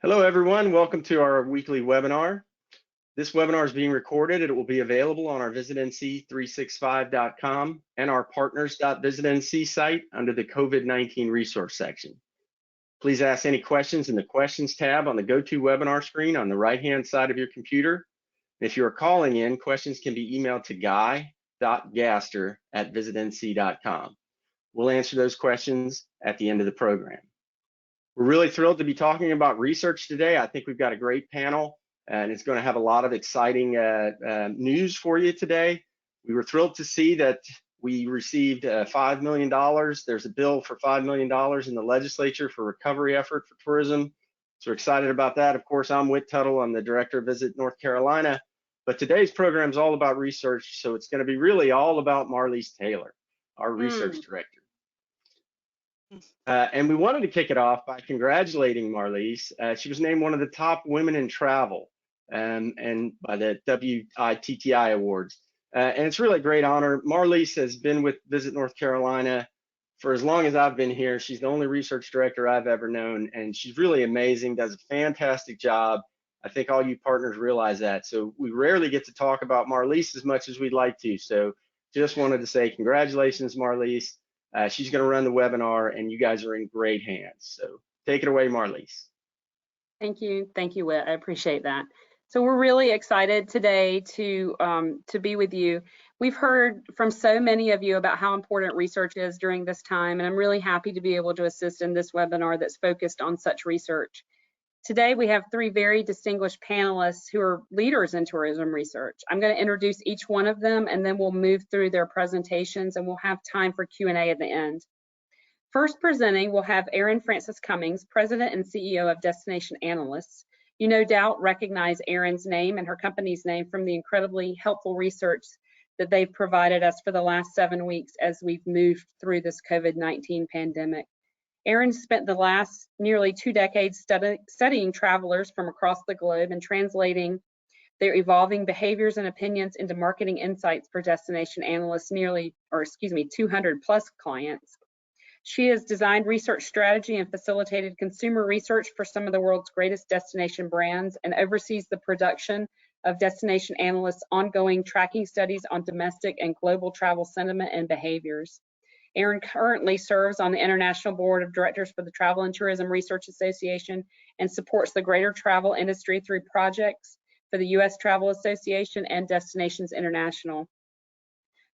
Hello, everyone. Welcome to our weekly webinar. This webinar is being recorded. It will be available on our visitnc365.com and our partners.visitnc site under the COVID-19 resource section. Please ask any questions in the questions tab on the GoToWebinar screen on the right-hand side of your computer. If you are calling in, questions can be emailed to guy.gaster@visitnc.com. We'll answer those questions at the end of the program. We're really thrilled to be talking about research today. I think we've got a great panel, and it's going to have a lot of exciting news for you today. We were thrilled to see that we received $5 million. There's a bill for $5 million in the legislature for recovery effort for tourism. So we're excited about that. Of course, I'm Whit Tuttle. I'm the director of Visit North Carolina. But today's program is all about research, so it's going to be really all about Marlise Taylor, our research director. And we wanted to kick it off by congratulating Marlise. She was named one of the top women in travel and by the WITTI Awards. And it's really a great honor. Marlise has been with Visit North Carolina for as long as I've been here. She's the only research director I've ever known, and she's really amazing, does a fantastic job. I think all you partners realize that. So we rarely get to talk about Marlise as much as we'd like to. So just wanted to say congratulations, Marlise. She's going to run the webinar, and you guys are in great hands. So take it away, Marlise. Thank you, Whit. I appreciate that. So we're really excited today to be with you. We've heard from so many of you about how important research is during this time, and I'm really happy to be able to assist in this webinar that's focused on such research. Today, we have three very distinguished panelists who are leaders in tourism research. I'm going to introduce each one of them, and then we'll move through their presentations, and we'll have time for Q&A at the end. First presenting, we'll have Erin Francis-Cummings, President and CEO of Destination Analysts. You no doubt recognize Erin's name and her company's name from the incredibly helpful research that they've provided us for the last 7 weeks as we've moved through this COVID-19 pandemic. Erin spent the last nearly 2 decades studying travelers from across the globe and translating their evolving behaviors and opinions into marketing insights for Destination Analysts, 200 plus clients. She has designed research strategy and facilitated consumer research for some of the world's greatest destination brands and oversees the production of Destination Analysts' ongoing tracking studies on domestic and global travel sentiment and behaviors. Erin currently serves on the International Board of Directors for the Travel and Tourism Research Association and supports the greater travel industry through projects for the U.S. Travel Association and Destinations International.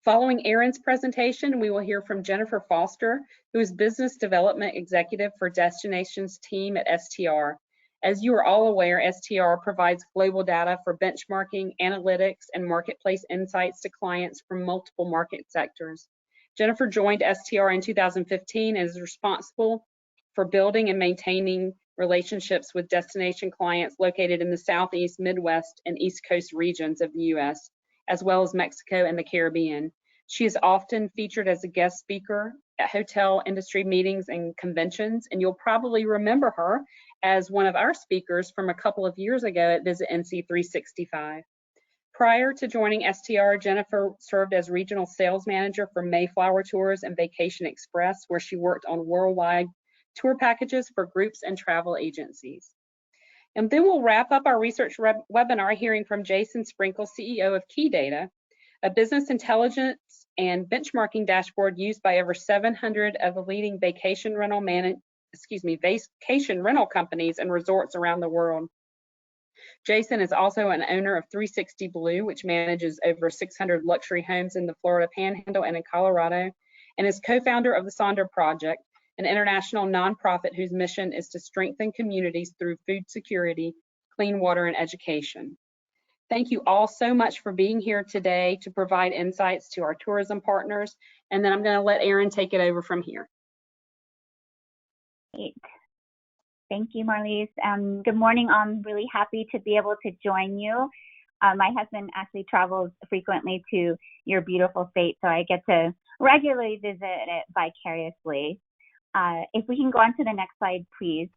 Following Erin's presentation, we will hear from Jennifer Foster, who is Business Development Executive for Destinations team at STR. As you are all aware, STR provides global data for benchmarking, analytics, and marketplace insights to clients from multiple market sectors. Jennifer joined STR in 2015 and is responsible for building and maintaining relationships with destination clients located in the Southeast, Midwest, and East Coast regions of the U.S., as well as Mexico and the Caribbean. She is often featured as a guest speaker at hotel industry meetings and conventions, and you'll probably remember her as one of our speakers from a couple of years ago at Visit NC 365. Prior to joining STR, Jennifer served as regional sales manager for Mayflower Tours and Vacation Express, where she worked on worldwide tour packages for groups and travel agencies. And then we'll wrap up our research webinar hearing from Jason Sprenkle, CEO of Key Data, a business intelligence and benchmarking dashboard used by over 700 of the leading vacation rental companies and resorts around the world. Jason is also an owner of 360 Blue, which manages over 600 luxury homes in the Florida Panhandle and in Colorado, and is co-founder of the Sonder Project, an international nonprofit whose mission is to strengthen communities through food security, clean water, and education. Thank you all so much for being here today to provide insights to our tourism partners, and then I'm going to let Erin take it over from here. Great. Thank you, Marlise. Good morning. I'm really happy to be able to join you. My husband actually travels frequently to your beautiful state, so I get to regularly visit it vicariously. If we can go on to the next slide, please.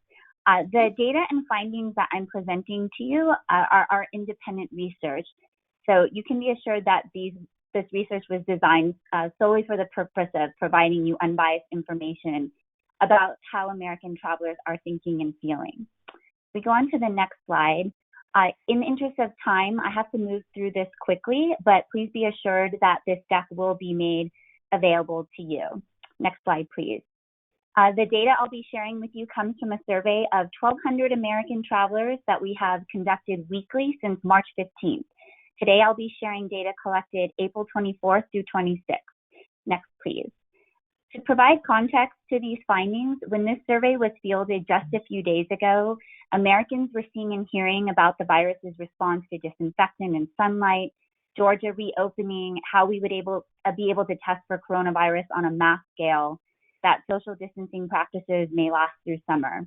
The data and findings that I'm presenting to you are our independent research. So you can be assured that this research was designed solely for the purpose of providing you unbiased information about how American travelers are thinking and feeling. We go on to the next slide. In the interest of time, I have to move through this quickly, but please be assured that this deck will be made available to you. Next slide, please. The data I'll be sharing with you comes from a survey of 1,200 American travelers that we have conducted weekly since March 15th. Today, I'll be sharing data collected April 24th through 26th. Next, please. To provide context to these findings, when this survey was fielded just a few days ago, Americans were seeing and hearing about the virus's response to disinfectant and sunlight, Georgia reopening, how we would be able to test for coronavirus on a mass scale, that social distancing practices may last through summer.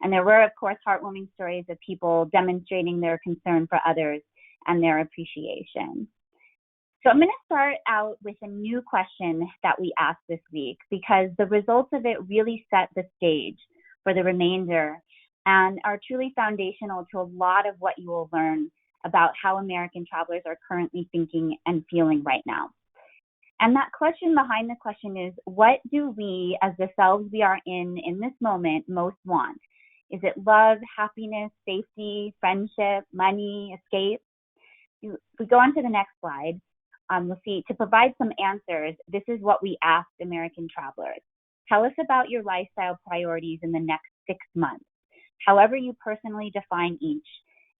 And there were, of course, heartwarming stories of people demonstrating their concern for others and their appreciation. So I'm going to start out with a new question that we asked this week because the results of it really set the stage for the remainder and are truly foundational to a lot of what you will learn about how American travelers are currently thinking and feeling right now. And that question behind the question is, what do we, as the selves we are in this moment, most want? Is it love, happiness, safety, friendship, money, escape? If we go on to the next slide, we'll see, to provide some answers, this is what we asked American travelers. Tell us about your lifestyle priorities in the next 6 months, however you personally define each.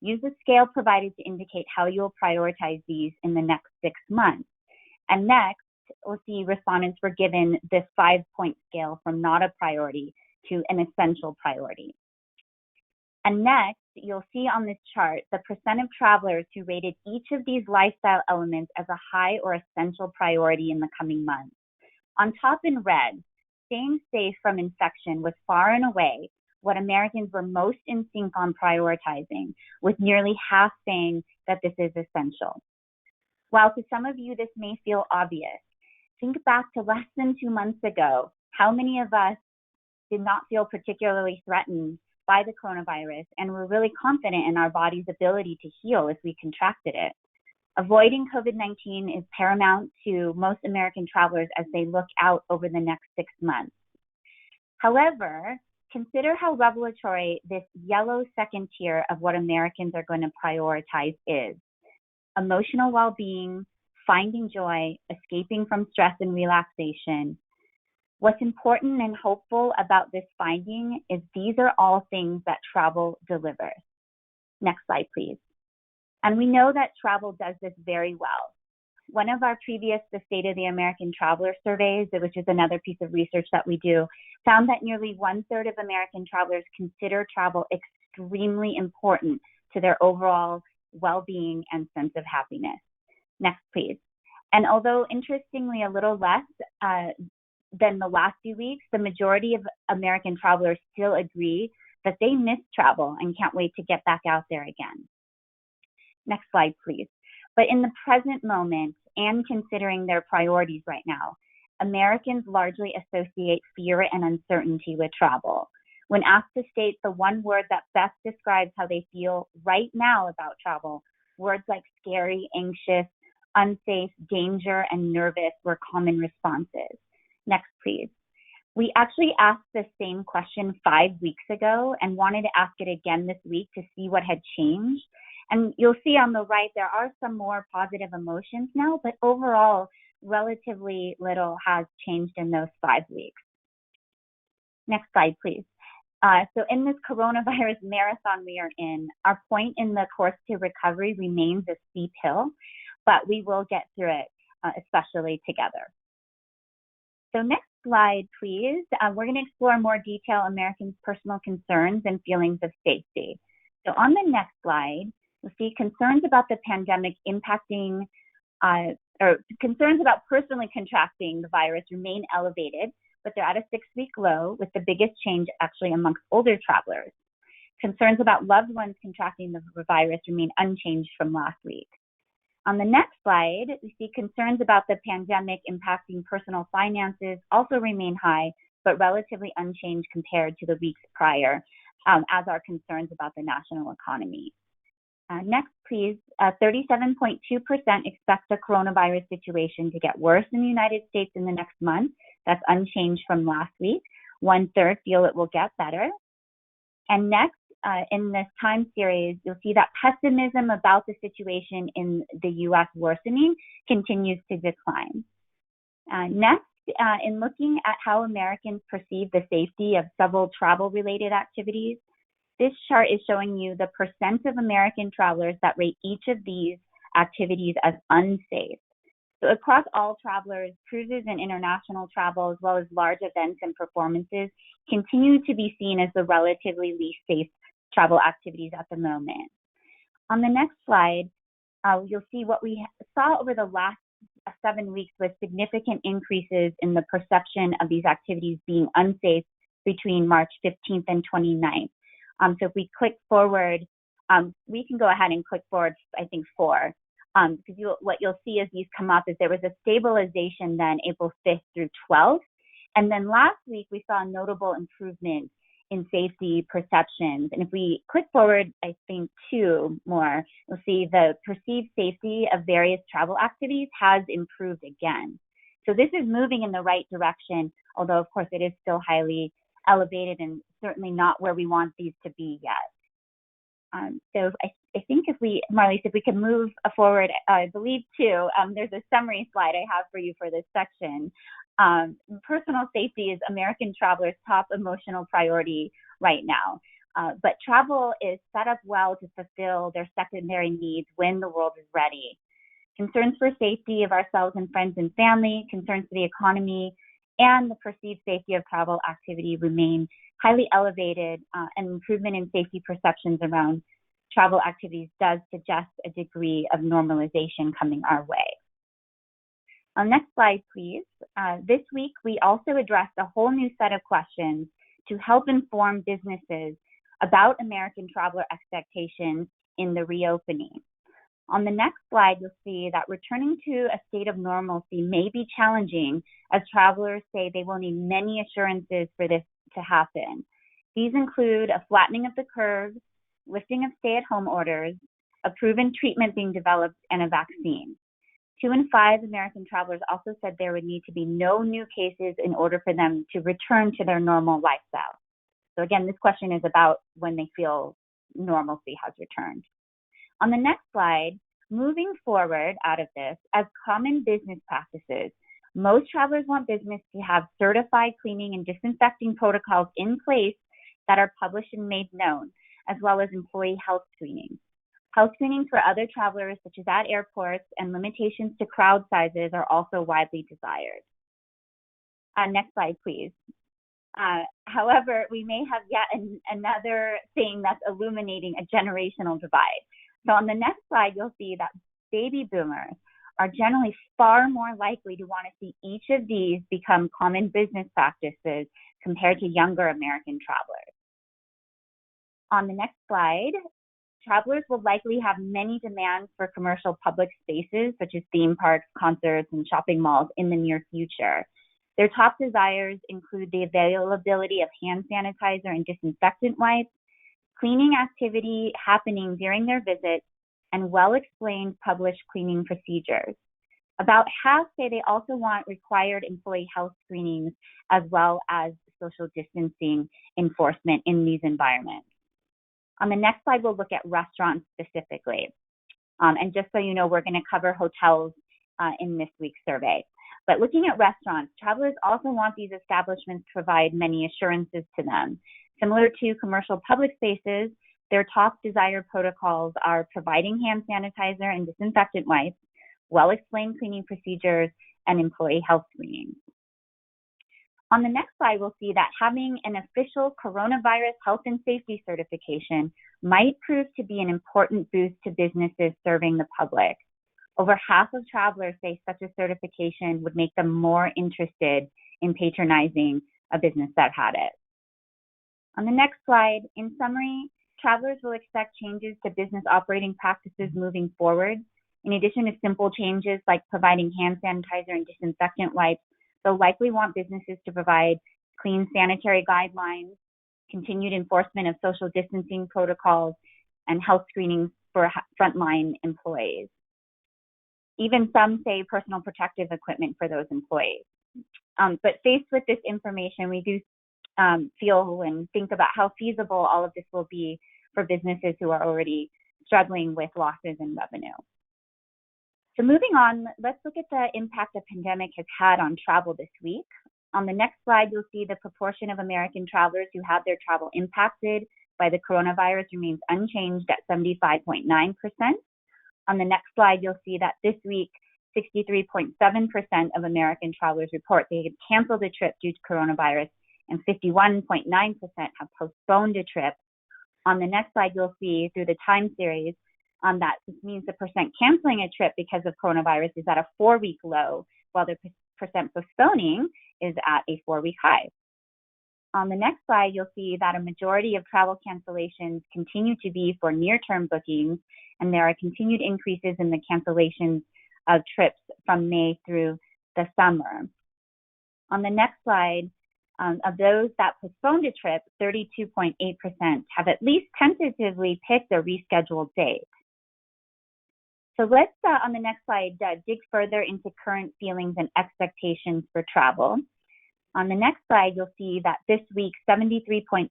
Use the scale provided to indicate how you'll prioritize these in the next 6 months. And next, we'll see respondents were given this 5-point scale from not a priority to an essential priority. And next, you'll see on this chart the percent of travelers who rated each of these lifestyle elements as a high or essential priority in the coming months. On top in red, staying safe from infection was far and away what Americans were most in sync on prioritizing, with nearly half saying that this is essential. While to some of you this may feel obvious, think back to less than 2 months ago. How many of us did not feel particularly threatened by the coronavirus and were really confident in our body's ability to heal if we contracted it? Avoiding COVID-19 is paramount to most American travelers as they look out over the next 6 months. However, consider how revelatory this yellow second tier of what Americans are going to prioritize is. Emotional well-being, finding joy, escaping from stress and relaxation. What's important and hopeful about this finding is these are all things that travel delivers. Next slide, please. And we know that travel does this very well. One of our previous The State of the American Traveler surveys, which is another piece of research that we do, found that nearly 1/3 of American travelers consider travel extremely important to their overall well-being and sense of happiness. Next, please. And although interestingly a little less than the last few weeks, the majority of American travelers still agree that they miss travel and can't wait to get back out there again. Next slide, please. But in the present moment and considering their priorities right now, Americans largely associate fear and uncertainty with travel. When asked to state the one word that best describes how they feel right now about travel, words like scary, anxious, unsafe, danger, and nervous were common responses. Next, please. We actually asked the same question 5 weeks ago and wanted to ask it again this week to see what had changed. And you'll see on the right, there are some more positive emotions now, but overall, relatively little has changed in those 5 weeks. Next slide, please. So in this coronavirus marathon we are in, our point in the course to recovery remains a steep hill, but we will get through it, especially together. So next slide, please. We're going to explore in more detail Americans' personal concerns and feelings of safety. So on the next slide, you'll see concerns about the pandemic impacting, or concerns about personally contracting the virus remain elevated, but they're at a 6-week low, with the biggest change actually amongst older travelers. Concerns about loved ones contracting the virus remain unchanged from last week. On the next slide, we see concerns about the pandemic impacting personal finances also remain high, but relatively unchanged compared to the weeks prior, as are concerns about the national economy. Next, please. 37.2% expect the coronavirus situation to get worse in the United States in the next month. That's unchanged from last week. 1/3 feel it will get better. And next, in this time series, you'll see that pessimism about the situation in the U.S. worsening continues to decline. Next, in looking at how Americans perceive the safety of several travel-related activities, this chart is showing you the percent of American travelers that rate each of these activities as unsafe. So across all travelers, cruises and international travel, as well as large events and performances, continue to be seen as the relatively least safe travel activities at the moment. On the next slide, you'll see what we saw over the last 7 weeks was significant increases in the perception of these activities being unsafe between March 15th and 29th. So if we click forward, we can go ahead and click forward, I think 4. Because what you'll see as these come up is there was a stabilization then April 5th through 12th. And then last week, we saw a notable improvement in safety perceptions. And if we click forward, I think 2 more, you'll see the perceived safety of various travel activities has improved again. So this is moving in the right direction, although of course it is still highly elevated and certainly not where we want these to be yet. So I think if we, Marlies, if we can move forward, I believe too, there's a summary slide I have for you for this section. Personal safety is American travelers' top emotional priority right now. But travel is set up well to fulfill their secondary needs when the world is ready. Concerns for safety of ourselves and friends and family, concerns for the economy, and the perceived safety of travel activity remain highly elevated, and improvement in safety perceptions around travel activities does suggest a degree of normalization coming our way. Next slide, please. This week, we also addressed a whole new set of questions to help inform businesses about American traveler expectations in the reopening. On the next slide, you'll see that returning to a state of normalcy may be challenging as travelers say they will need many assurances for this to happen. These include a flattening of the curve, lifting of stay-at-home orders, a proven treatment being developed, and a vaccine. 2 in 5 American travelers also said there would need to be no new cases in order for them to return to their normal lifestyle. So again, this question is about when they feel normalcy has returned. On the next slide, moving forward out of this, as common business practices, most travelers want business to have certified cleaning and disinfecting protocols in place that are published and made known, as well as employee health screenings. Health screenings for other travelers, such as at airports, and limitations to crowd sizes are also widely desired. Next slide, please. However, we may have yet another thing that's illuminating a generational divide. So on the next slide, you'll see that baby boomers are generally far more likely to want to see each of these become common business practices compared to younger American travelers. On the next slide, travelers will likely have many demands for commercial public spaces, such as theme parks, concerts, and shopping malls in the near future. Their top desires include the availability of hand sanitizer and disinfectant wipes, cleaning activity happening during their visits, and well-explained published cleaning procedures. About half say they also want required employee health screenings as well as social distancing enforcement in these environments. On the next slide, we'll look at restaurants specifically. And just so you know, we're going to cover hotels in this week's survey. But looking at restaurants, travelers also want these establishments to provide many assurances to them. Similar to commercial public spaces, their top desired protocols are providing hand sanitizer and disinfectant wipes, well-explained cleaning procedures, and employee health screenings. On the next slide, we'll see that having an official coronavirus health and safety certification might prove to be an important boost to businesses serving the public. Over half of travelers say such a certification would make them more interested in patronizing a business that had it. On the next slide, in summary, travelers will expect changes to business operating practices moving forward. In addition to simple changes like providing hand sanitizer and disinfectant wipes, they'll likely want businesses to provide clean sanitary guidelines, continued enforcement of social distancing protocols, and health screenings for frontline employees. Even some say personal protective equipment for those employees. But faced with this information, we do feel and think about how feasible all of this will be for businesses who are already struggling with losses in revenue. So moving on, let's look at the impact the pandemic has had on travel this week. On the next slide, you'll see the proportion of American travelers who had their travel impacted by the coronavirus remains unchanged at 75.9%. On the next slide, you'll see that this week, 63.7% of American travelers report they had canceled a trip due to coronavirus, and 51.9% have postponed a trip. On the next slide, you'll see through the time series that this means the percent canceling a trip because of coronavirus is at a 4-week low, while the percent postponing is at a 4-week high. On the next slide, you'll see that a majority of travel cancellations continue to be for near-term bookings, and there are continued increases in the cancellations of trips from May through the summer. On the next slide, of those that postponed a trip, 32.8% have at least tentatively picked a rescheduled date. So let's, on the next slide, dig further into current feelings and expectations for travel. On the next slide, you'll see that this week, 73.8%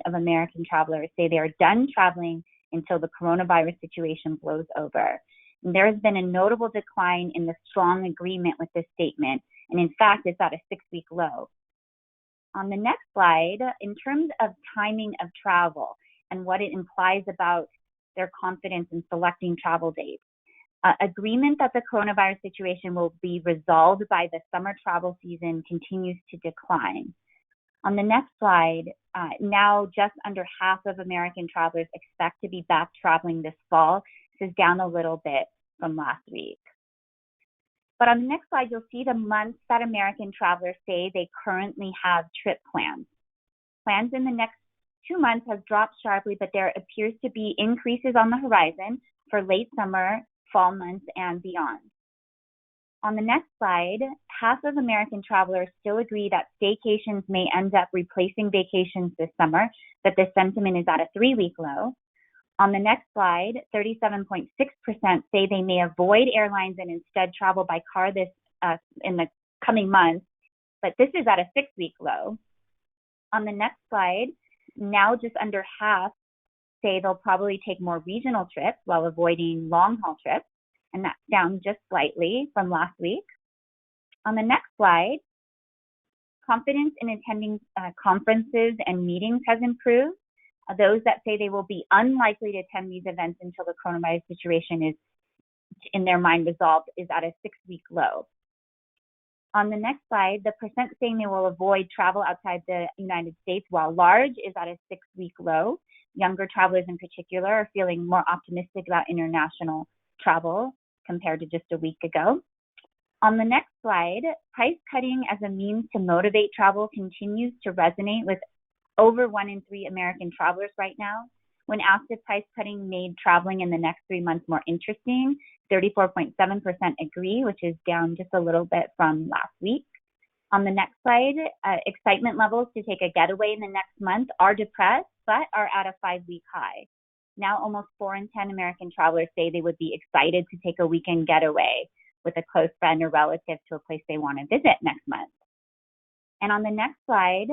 of American travelers say they are done traveling until the coronavirus situation blows over. And there has been a notable decline in the strong agreement with this statement, and in fact, it's at a 6-week low. On the next slide, in terms of timing of travel and what it implies about their confidence in selecting travel dates, agreement that the coronavirus situation will be resolved by the summer travel season continues to decline. On the next slide, now just under half of American travelers expect to be back traveling this fall. This is down a little bit from last week. But on the next slide, you'll see the months that American travelers say they currently have trip plans. Plans in the next 2 months have dropped sharply, but there appears to be increases on the horizon for late summer, fall months, and beyond. On the next slide, half of American travelers still agree that staycations may end up replacing vacations this summer, but this sentiment is at a 3-week low. On the next slide, 37.6% say they may avoid airlines and instead travel by car in the coming months, but this is at a 6-week low. On the next slide, now just under half say they'll probably take more regional trips while avoiding long-haul trips, and that's down just slightly from last week. On the next slide, confidence in attending conferences and meetings has improved. Those that say they will be unlikely to attend these events until the coronavirus situation is, in their mind, resolved is at a 6-week low. On the next slide, the percent saying they will avoid travel outside the United States, while large, is at a 6-week low. Younger travelers in particular are feeling more optimistic about international travel compared to just a week ago. On the next slide, price cutting as a means to motivate travel continues to resonate with over 1 in 3 American travelers right now. When asked if price cutting made traveling in the next 3 months more interesting, 34.7% agree, which is down just a little bit from last week. On the next slide, excitement levels to take a getaway in the next month are depressed, but are at a 5-week high. Now almost 4 in 10 American travelers say they would be excited to take a weekend getaway with a close friend or relative to a place they want to visit next month. And on the next slide,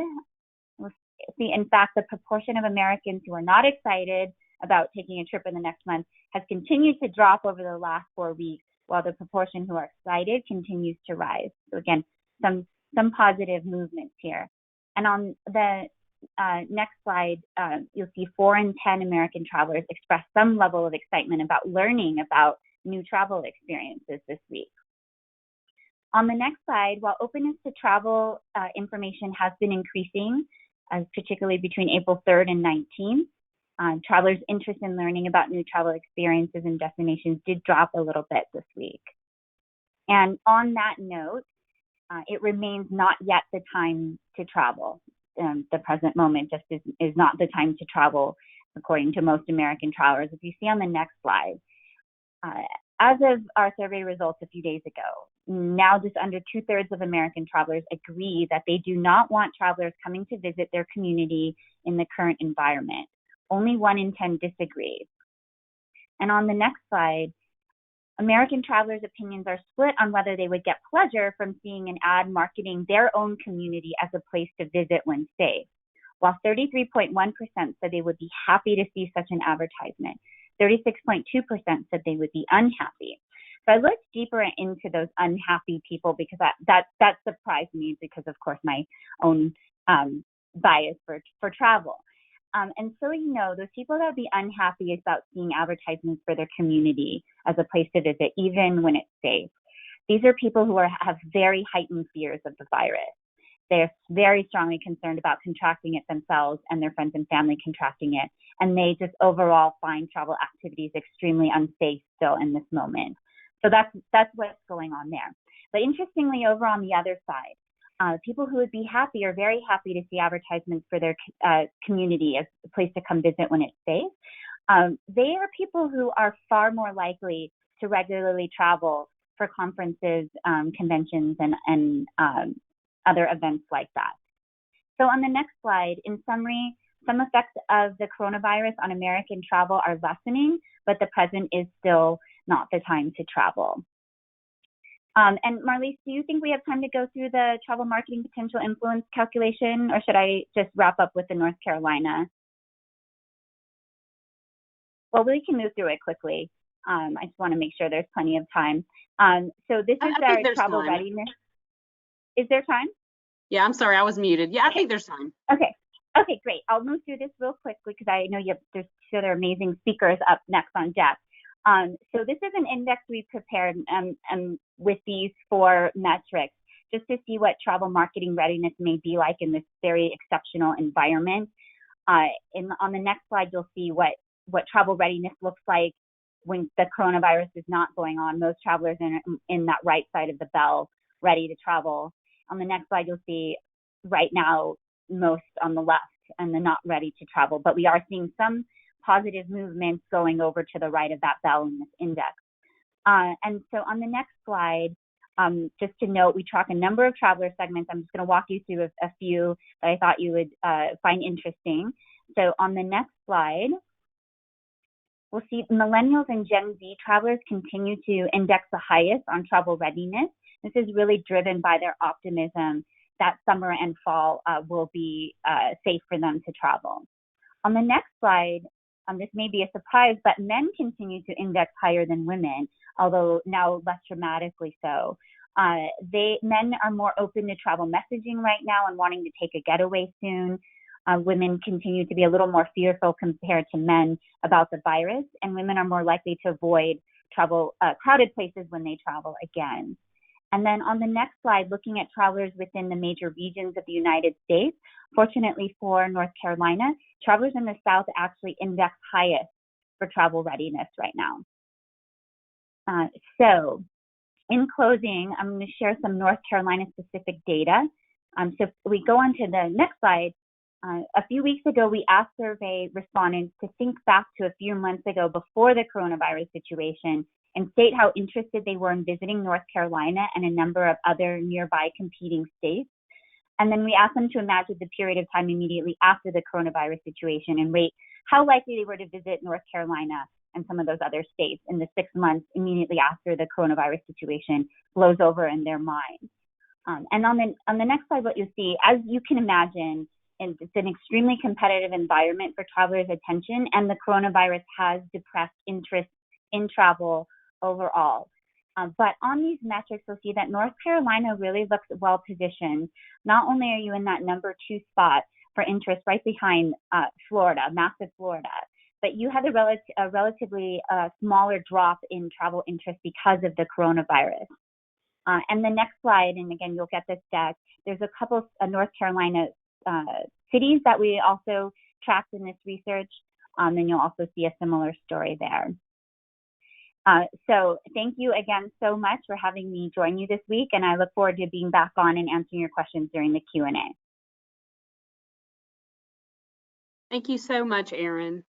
we'll see, in fact, the proportion of Americans who are not excited about taking a trip in the next month has continued to drop over the last 4 weeks, while the proportion who are excited continues to rise. So again, some positive movements here. And on the next slide, you'll see 4 in 10 American travelers express some level of excitement about learning about new travel experiences this week. On the next slide, while openness to travel information has been increasing, particularly between April 3rd and 19th, travelers' interest in learning about new travel experiences and destinations did drop a little bit this week. And on that note, it remains not yet the time to travel. The present moment just is not the time to travel, according to most American travelers. If you see on the next slide, as of our survey results a few days ago, now just under 2/3 of American travelers agree that they do not want travelers coming to visit their community in the current environment. Only 1 in 10 disagree. And on the next slide, American travelers' opinions are split on whether they would get pleasure from seeing an ad marketing their own community as a place to visit when safe. While 33.1% said they would be happy to see such an advertisement, 36.2% said they would be unhappy. So I looked deeper into those unhappy people because that surprised me because, of course, my own bias for travel. And so, those people that would be unhappy about seeing advertisements for their community as a place to visit, even when it's safe. These are people who have very heightened fears of the virus. They're very strongly concerned about contracting it themselves and their friends and family contracting it. And they just overall find travel activities extremely unsafe still in this moment. So that's what's going on there. But interestingly, over on the other side, people who would be happy are very happy to see advertisements for their community as a place to come visit when it's safe. They are people who are far more likely to regularly travel for conferences, conventions, and other events like that. So on the next slide, in summary, some effects of the coronavirus on American travel are lessening, but the present is still not the time to travel. And Marlise, do you think we have time to go through the travel marketing potential influence calculation, or should I just wrap up with the North Carolina? Well, we can move through it quickly. I just want to make sure there's plenty of time. So this is our travel readiness. Is there time? Yeah, I'm sorry, I was muted. Yeah, I think there's time. Okay, great. I'll move through this real quickly because I know there's two other amazing speakers up next on deck. So this is an index we prepared with these 4 metrics just to see what travel marketing readiness may be like in this very exceptional environment. On the next slide, you'll see what travel readiness looks like when the coronavirus is not going on. Most travelers in that right side of the bell, ready to travel. On the next slide, you'll see right now most on the left and the not ready to travel. But we are seeing some positive movements going over to the right of that bell in this index. And so on the next slide, just to note, we track a number of traveler segments. I'm just going to walk you through a few that I thought you would find interesting. So on the next slide, we'll see millennials and Gen Z travelers continue to index the highest on travel readiness. This is really driven by their optimism that summer and fall will be safe for them to travel. On the next slide, this may be a surprise, but men continue to index higher than women, although now less dramatically so. Men are more open to travel messaging right now and wanting to take a getaway soon. Women continue to be a little more fearful compared to men about the virus, and women are more likely to avoid crowded places when they travel again. And then on the next slide, looking at travelers within the major regions of the United States, fortunately for North Carolina, travelers in the South actually index highest for travel readiness right now. So in closing, I'm going to share some North Carolina specific data. So if we go on to the next slide, a few weeks ago, we asked survey respondents to think back to a few months ago before the coronavirus situation and state how interested they were in visiting North Carolina and a number of other nearby competing states. And then we asked them to imagine the period of time immediately after the coronavirus situation and rate how likely they were to visit North Carolina and some of those other states in the 6 months immediately after the coronavirus situation blows over in their minds. And on the next slide, what you'll see, as you can imagine, it's an extremely competitive environment for travelers' attention, and the coronavirus has depressed interest in travel overall. But on these metrics, you'll see that North Carolina really looks well positioned. Not only are you in that number 2 spot for interest right behind Florida, massive Florida, but you had a relatively smaller drop in travel interest because of the coronavirus. And the next slide, and again, you'll get this deck, there's a couple of North Carolina cities that we also tracked in this research, and you'll also see a similar story there. So thank you again so much for having me join you this week, and I look forward to being back on and answering your questions during the Q&A. Thank you so much, Erin.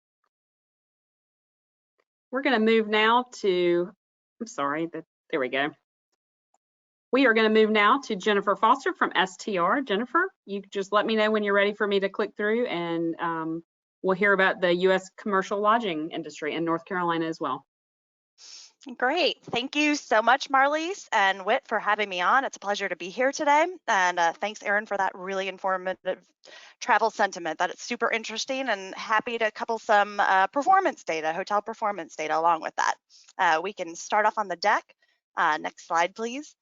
We're going to move now to, there we go. We are going to move now to Jennifer Foster from STR. Jennifer, you just let me know when you're ready for me to click through, and we'll hear about the U.S. commercial lodging industry in North Carolina as well. Great. Thank you so much, Marlies and Whit, for having me on. It's a pleasure to be here today. And thanks, Erin, for that really informative travel sentiment. That it's super interesting, and happy to couple some performance data, hotel performance data along with that. We can start off on the deck. Next slide, please.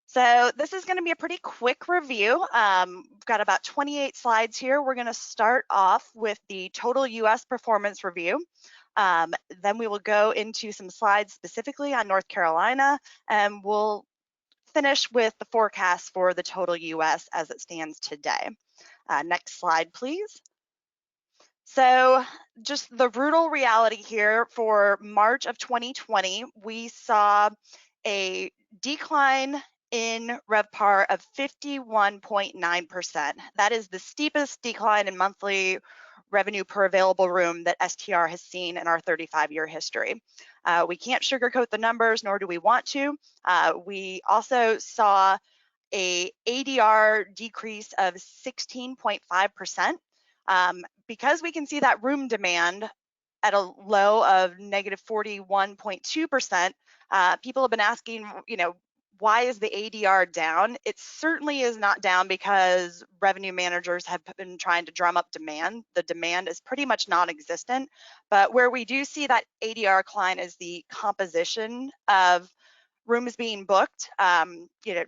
So this is going to be a pretty quick review. We've got about 28 slides here. We're going to start off with the total US performance review. Then we will go into some slides specifically on North Carolina, and we'll finish with the forecast for the total US as it stands today. Next slide, please. So just the brutal reality here for March of 2020, we saw a decline in RevPAR of 51.9%. That is the steepest decline in monthly revenue per available room that STR has seen in our 35-year history. We can't sugarcoat the numbers, nor do we want to. We also saw a ADR decrease of 16.5%. Because we can see that room demand at a low of negative 41.2%, people have been asking, why is the ADR down? It certainly is not down because revenue managers have been trying to drum up demand. The demand is pretty much non-existent, but where we do see that ADR decline is the composition of rooms being booked.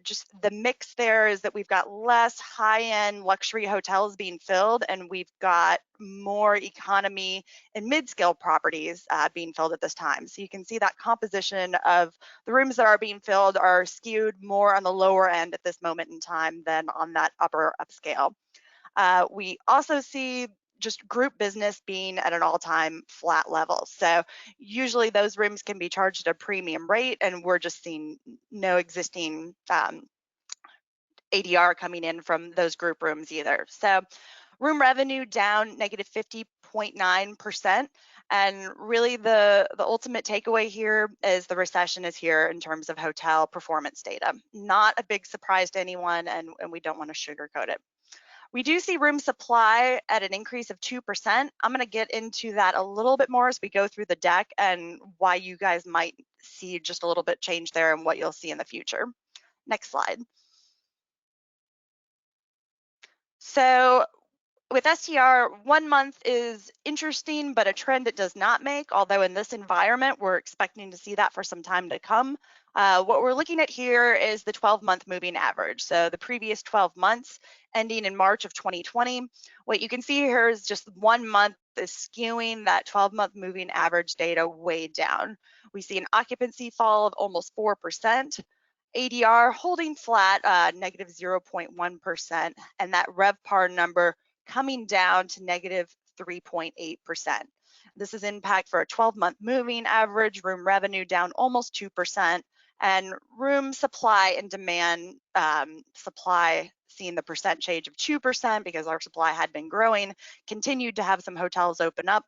Just the mix there is that we've got less high-end luxury hotels being filled, and we've got more economy and mid-scale properties being filled at this time. So you can see that composition of the rooms that are being filled are skewed more on the lower end at this moment in time than on that upper upscale. We also see just group business being at an all-time flat level. So usually those rooms can be charged at a premium rate, and we're just seeing no existing ADR coming in from those group rooms either. So room revenue down negative 50.9%. And really the ultimate takeaway here is the recession is here in terms of hotel performance data. Not a big surprise to anyone, and we don't want to sugarcoat it. We do see room supply at an increase of 2%. I'm going to get into that a little bit more as we go through the deck and why you guys might see just a little bit change there and what you'll see in the future. Next slide. So with STR, 1 month is interesting, but a trend it does not make, although in this environment, we're expecting to see that for some time to come. What we're looking at here is the 12-month moving average. So the previous 12 months ending in March of 2020. What you can see here is just 1 month is skewing that 12-month moving average data way down. We see an occupancy fall of almost 4%. ADR holding flat, negative 0.1%, and that RevPAR number coming down to negative 3.8%. This is impact for a 12-month moving average, room revenue down almost 2%, and room supply and demand, supply seeing the percent change of 2% because our supply had been growing, continued to have some hotels open up,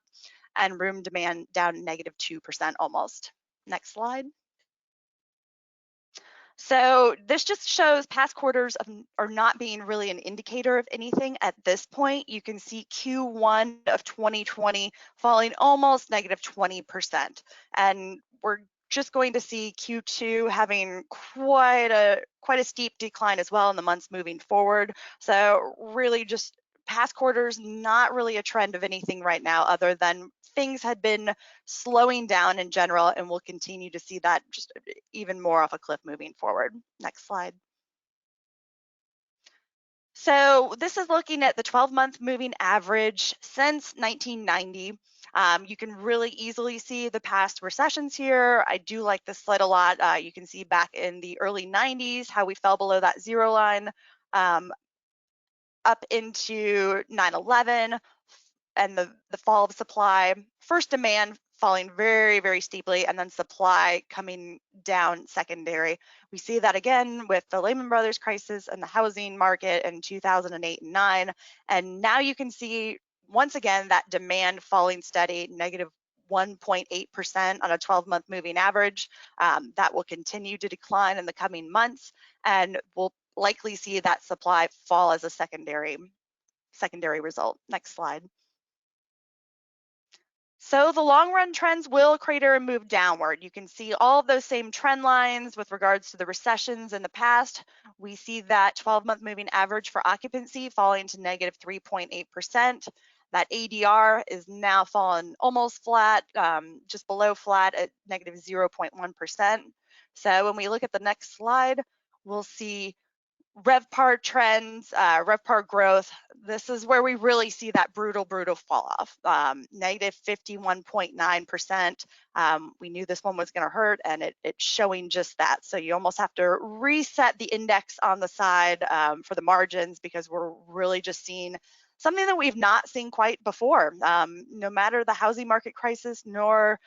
and room demand down negative 2% almost. Next slide. So this just shows past quarters are not being really an indicator of anything at this point. You can see Q1 of 2020 falling almost negative 20%. And we're just going to see Q2 having quite a steep decline as well in the months moving forward. So really just past quarters, not really a trend of anything right now other than things had been slowing down in general, and we'll continue to see that just even more off a cliff moving forward. Next slide. So this is looking at the 12-month moving average since 1990. You can really easily see the past recessions here. I do like this slide a lot. You can see back in the early 90s how we fell below that zero line, up into 9/11 and the fall of supply. First demand falling very, very steeply, and then supply coming down secondary. We see that again with the Lehman Brothers crisis and the housing market in 2008 and 9. And now you can see once again that demand falling steady, negative 1.8% on a 12-month moving average. That will continue to decline in the coming months, and we'll likely see that supply fall as a secondary result. Next slide. So the long run trends will crater and move downward. You can see all of those same trend lines with regards to the recessions in the past. We see that 12-month moving average for occupancy falling to negative 3.8%. That ADR is now fallen almost flat, just below flat at negative 0.1%. So when we look at the next slide, we'll see RevPAR trends, RevPAR growth. This is where we really see that brutal fall off, negative 51.9%. We knew this one was going to hurt, and it's showing just that. So you almost have to reset the index on the side for the margins, because we're really just seeing something that we've not seen quite before. No matter the housing market crisis nor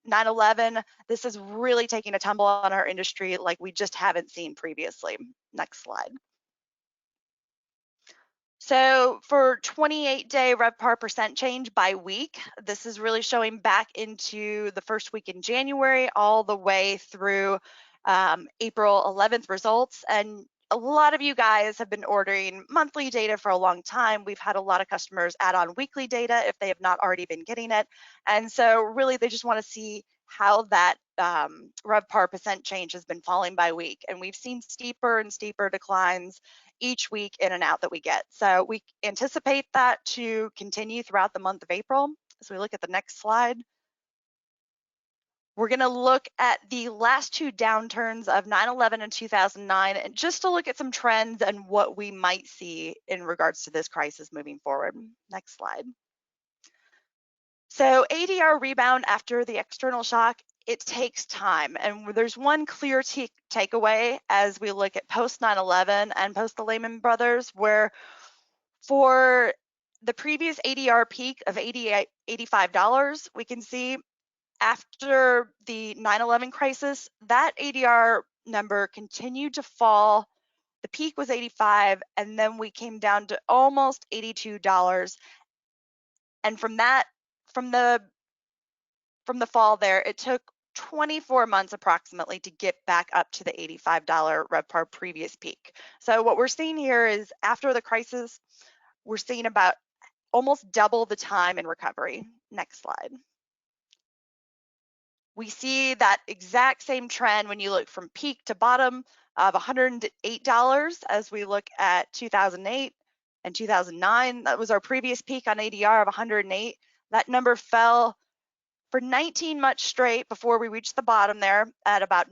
9/11, this is really taking a tumble on our industry like we just haven't seen previously. Next slide. So for 28-day RevPAR percent change by week, this is really showing back into the first week in January all the way through April 11th results. And a lot of you guys have been ordering monthly data for a long time. We've had a lot of customers add on weekly data if they have not already been getting it. And so really they just want to see how that RevPAR percent change has been falling by week. And we've seen steeper and steeper declines each week in and out that we get. So we anticipate that to continue throughout the month of April. As we look at the next slide, we're going to look at the last two downturns of 9/11 and 2009, and just to look at some trends and what we might see in regards to this crisis moving forward. Next slide. So ADR rebound after the external shock, it takes time. And there's one clear takeaway as we look at post 9/11 and post the Lehman Brothers, where for the previous ADR peak of $85, we can see after the 9/11 crisis, that ADR number continued to fall. The peak was 85, and then we came down to almost $82. And from the fall there, it took 24 months approximately to get back up to the $85 RevPAR previous peak. So what we're seeing here is after the crisis, we're seeing about almost double the time in recovery. Next slide. We see that exact same trend when you look from peak to bottom of $108 as we look at 2008 and 2009. That was our previous peak on ADR of 108. That number fell for 19 months straight before we reached the bottom there at about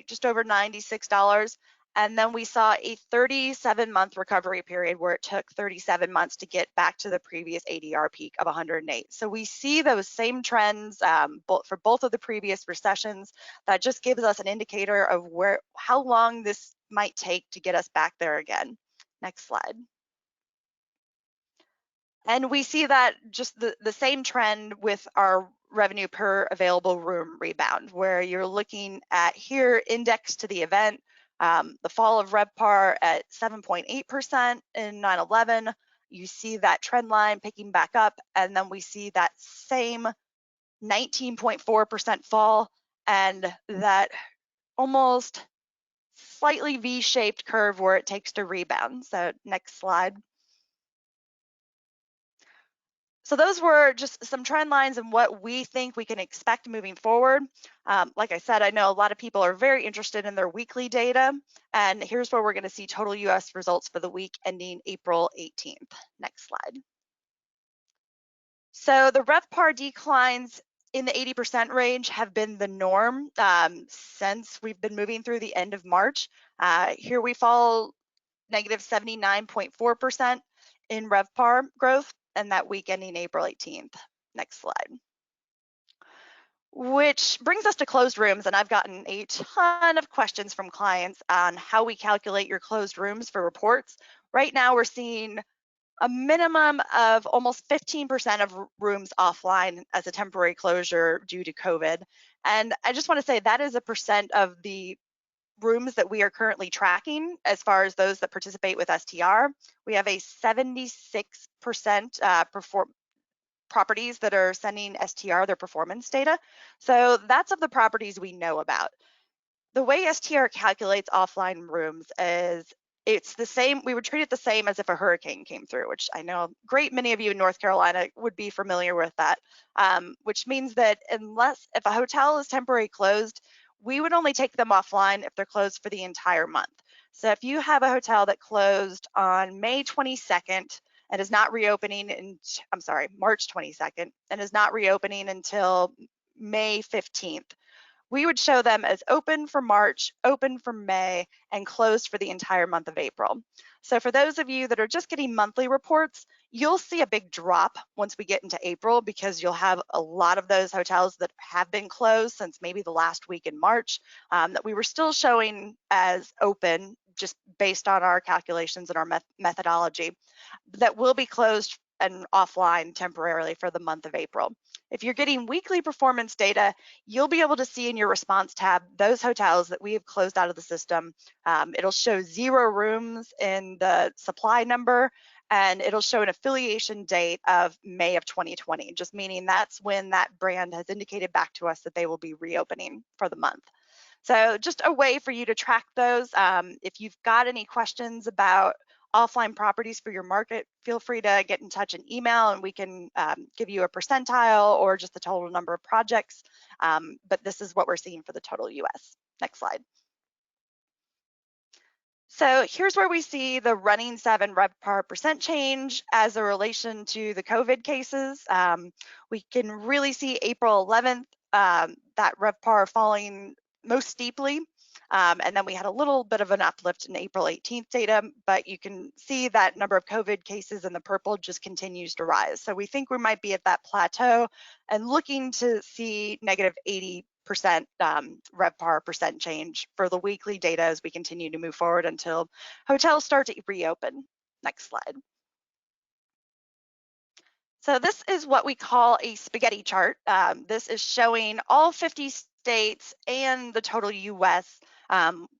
just over $96. And then we saw a 37-month recovery period where it took 37 months to get back to the previous ADR peak of 108. So we see those same trends for both of the previous recessions. That just gives us an indicator of how long this might take to get us back there again. Next slide. And we see that just the same trend with our revenue per available room rebound, where you're looking at here indexed to the event, the fall of RevPAR at 7.8% in 9/11. You see that trend line picking back up, and then we see that same 19.4% fall and that almost slightly V-shaped curve where it takes to rebound. So next slide. So those were just some trend lines and what we think we can expect moving forward. Like I said, I know a lot of people are very interested in their weekly data, and here's where we're going to see total US results for the week ending April 18th. Next slide. So the RevPAR declines in the 80% range have been the norm since we've been moving through the end of March. Here we fall negative 79.4% in RevPAR growth, and that week ending April 18th. Next slide. Which brings us to closed rooms, and I've gotten a ton of questions from clients on how we calculate your closed rooms for reports. Right now, we're seeing a minimum of almost 15% of rooms offline as a temporary closure due to COVID. And I just want to say that is a percent of the rooms that we are currently tracking as far as those that participate with STR. We have a 76% properties that are sending STR their performance data. So that's of the properties we know about. The way STR calculates offline rooms is it's the same, we would treat it the same as if a hurricane came through, which I know a great many of you in North Carolina would be familiar with that, which means that if a hotel is temporarily closed, we would only take them offline if they're closed for the entire month. So if you have a hotel that closed on May 22nd and is not reopening in, I'm sorry, March 22nd and is not reopening until May 15th, we would show them as open for March, open for May, and closed for the entire month of April. So for those of you that are just getting monthly reports, you'll see a big drop once we get into April, because you'll have a lot of those hotels that have been closed since maybe the last week in March, that we were still showing as open just based on our calculations and our methodology, that will be closed and offline temporarily for the month of April. If you're getting weekly performance data, you'll be able to see in your response tab those hotels that we have closed out of the system. It'll show 0 rooms in the supply number, and it'll show an affiliation date of May of 2020, just meaning that's when that brand has indicated back to us that they will be reopening for the month. So just a way for you to track those. If you've got any questions about offline properties for your market, feel free to get in touch and email, and we can give you a percentile or just the total number of projects. But this is what we're seeing for the total US. Next slide. So here's where we see the running 7 RevPAR percent change as a relation to the COVID cases. We can really see April 11th, that RevPAR falling most steeply. And then we had a little bit of an uplift in April 18th data, but you can see that number of COVID cases in the purple just continues to rise. So we think we might be at that plateau and looking to see negative 80% RevPAR percent change for the weekly data as we continue to move forward until hotels start to reopen. Next slide. So this is what we call a spaghetti chart. This is showing all 50 states and the total US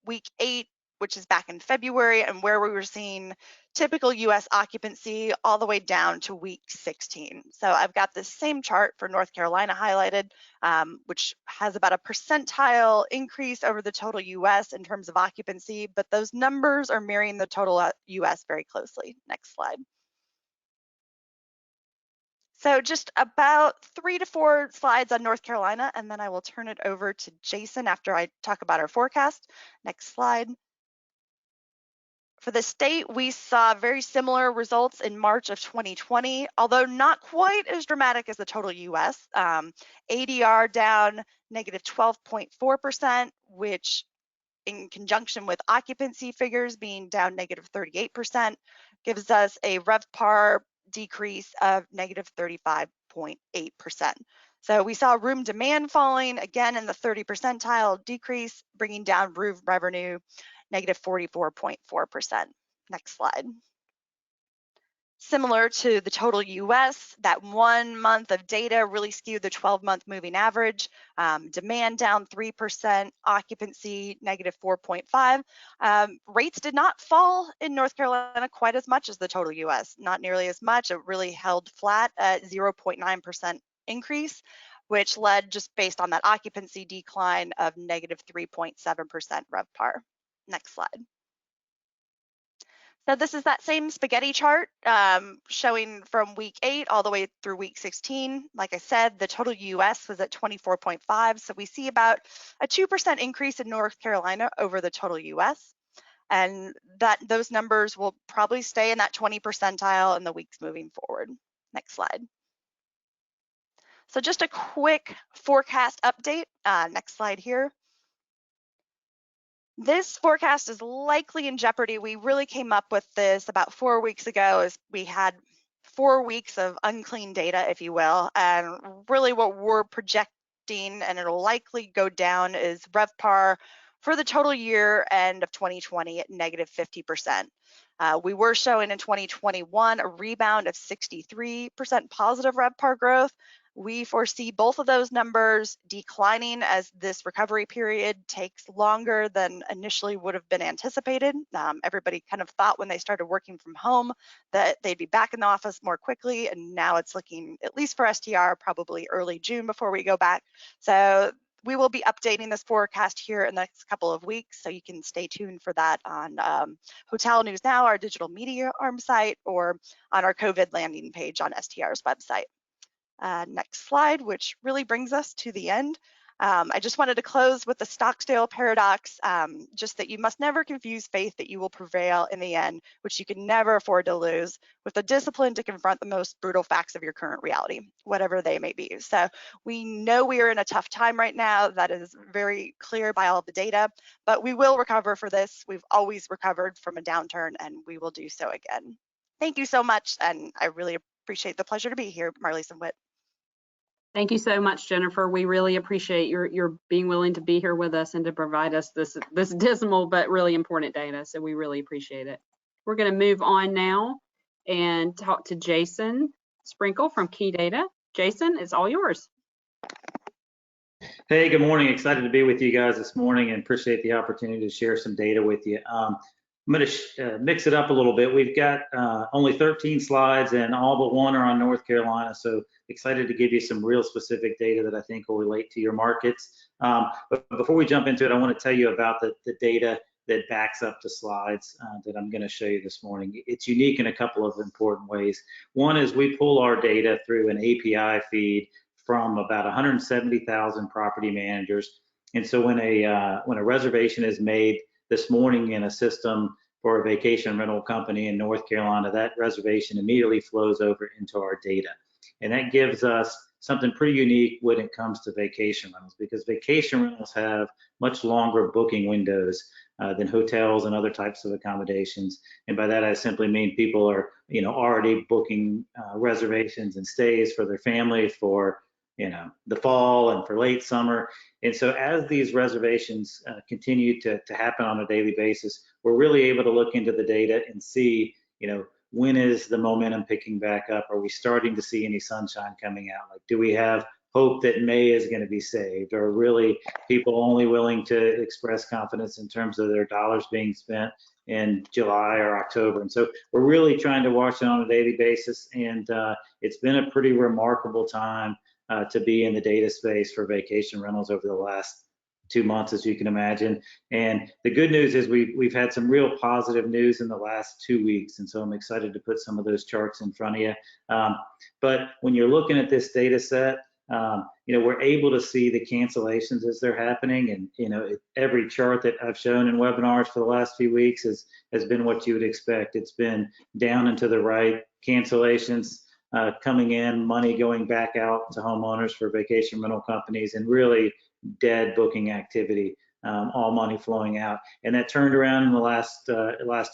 week 8, which is back in February, and where we were seeing typical US occupancy all the way down to week 16. So I've got this same chart for North Carolina highlighted, which has about a percentile increase over the total US in terms of occupancy, but those numbers are mirroring the total US very closely. Next slide. So just about 3 to 4 slides on North Carolina, and then I will turn it over to Jason after I talk about our forecast. Next slide. For the state, we saw very similar results in March of 2020, although not quite as dramatic as the total US. ADR down negative 12.4%, which in conjunction with occupancy figures being down negative 38%, gives us a RevPAR decrease of negative 35.8%. So we saw room demand falling again in the 30 percentile decrease, bringing down room revenue negative 44.4%. Next slide. Similar to the total US, that 1 month of data really skewed the 12-month moving average. Demand down 3%, occupancy negative 4.5. Rates did not fall in North Carolina quite as much as the total US, not nearly as much. It really held flat at 0.9% increase, which led, just based on that occupancy decline, of negative 3.7% RevPAR. Next slide. So this is that same spaghetti chart showing from week 8 all the way through week 16. Like I said, the total US was at 24.5. So we see about a 2% increase in North Carolina over the total US. And those numbers will probably stay in that 20 percentile in the weeks moving forward. Next slide. So just a quick forecast update. Next slide here. This forecast is likely in jeopardy. We really came up with this about 4 weeks ago, as we had 4 weeks of unclean data, if you will. And really what we're projecting, and it'll likely go down, is RevPAR for the total year end of 2020 at negative 50%. We were showing in 2021 a rebound of 63% positive RevPAR growth. We foresee both of those numbers declining as this recovery period takes longer than initially would have been anticipated. Everybody kind of thought when they started working from home that they'd be back in the office more quickly, and now it's looking, at least for STR, probably early June before we go back. So we will be updating this forecast here in the next couple of weeks, so you can stay tuned for that on Hotel News Now, our digital media arm site, or on our COVID landing page on STR's website. Next slide, which really brings us to the end. I just wanted to close with the Stockdale Paradox, just that you must never confuse faith that you will prevail in the end, which you can never afford to lose, with the discipline to confront the most brutal facts of your current reality, whatever they may be. So we know we are in a tough time right now. That is very clear by all of the data, but we will recover for this. We've always recovered from a downturn, and we will do so again. Thank you so much, and I really appreciate the pleasure to be here, Marlies and Whit. Thank you so much, Jennifer. We really appreciate your being willing to be here with us and to provide us this dismal but really important data. So we really appreciate it. We're going to move on now and talk to Jason Sprenkle from Key Data. Jason, it's all yours. Hey, good morning. Excited to be with you guys this morning and appreciate the opportunity to share some data with you. I'm going to mix it up a little bit. We've got only 13 slides and all but one are on North Carolina. So excited to give you some real specific data that I think will relate to your markets. But before we jump into it, I want to tell you about the data that backs up the slides that I'm going to show you this morning. It's unique in a couple of important ways. One is we pull our data through an API feed from about 170,000 property managers. And so when a reservation is made this morning in a system for a vacation rental company in North Carolina, that reservation immediately flows over into our data. And that gives us something pretty unique when it comes to vacation rentals, because vacation rentals have much longer booking windows than hotels and other types of accommodations. And by that, I simply mean people are, already booking reservations and stays for their family for, the fall and for late summer. And so as these reservations continue to happen on a daily basis, we're really able to look into the data and see, when is the momentum picking back up? Are we starting to see any sunshine coming out? Like, do we have hope that May is going to be saved? Or really people only willing to express confidence in terms of their dollars being spent in July or October? And so we're really trying to watch it on a daily basis. And it's been a pretty remarkable time to be in the data space for vacation rentals over the last 2 months, as you can imagine. And the good news is we've had some real positive news in the last 2 weeks. And so I'm excited to put some of those charts in front of you. But when you're looking at this data set, we're able to see the cancellations as they're happening. And, every chart that I've shown in webinars for the last few weeks has been what you would expect. It's been down and to the right, cancellations coming in, money going back out to homeowners for vacation rental companies, and really dead booking activity, all money flowing out. And that turned around in the last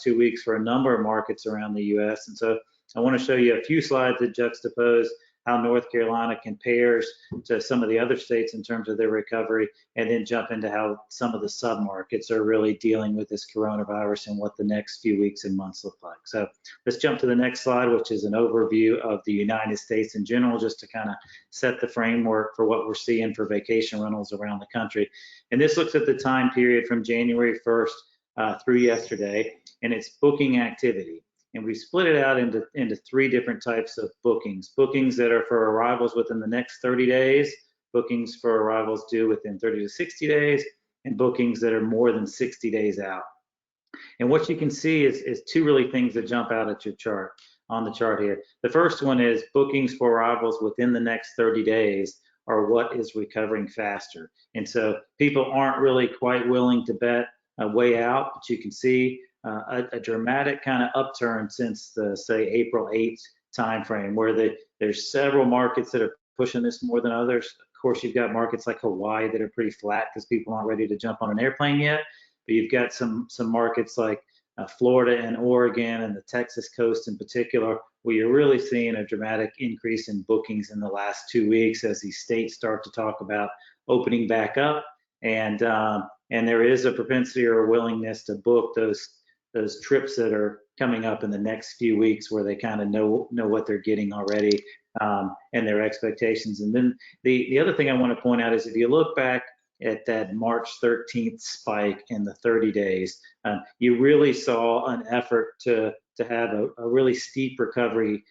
2 weeks for a number of markets around the US. And so I want to show you a few slides that juxtapose how North Carolina compares to some of the other states in terms of their recovery, and then jump into how some of the sub-markets are really dealing with this coronavirus and what the next few weeks and months look like. So let's jump to the next slide, which is an overview of the United States in general, just to kind of set the framework for what we're seeing for vacation rentals around the country. And this looks at the time period from January 1st through yesterday, and it's booking activity. And we split it out into 3 different types of bookings. Bookings that are for arrivals within the next 30 days, bookings for arrivals due within 30 to 60 days, and bookings that are more than 60 days out. And what you can see is 2 really things that jump out at your chart, on the chart here. The first one is bookings for arrivals within the next 30 days are what is recovering faster. And so people aren't really quite willing to bet a way out, but you can see a dramatic kind of upturn since the, say, April 8th timeframe, where there's several markets that are pushing this more than others. Of course, you've got markets like Hawaii that are pretty flat because people aren't ready to jump on an airplane yet. But you've got some markets like Florida and Oregon and the Texas coast in particular, where you're really seeing a dramatic increase in bookings in the last 2 weeks as these states start to talk about opening back up. And there is a propensity or a willingness to book those trips that are coming up in the next few weeks, where they kind of know what they're getting already, and their expectations. And then the other thing I want to point out is, if you look back at that March 13th spike in the 30 days, you really saw an effort to to have a really steep recovery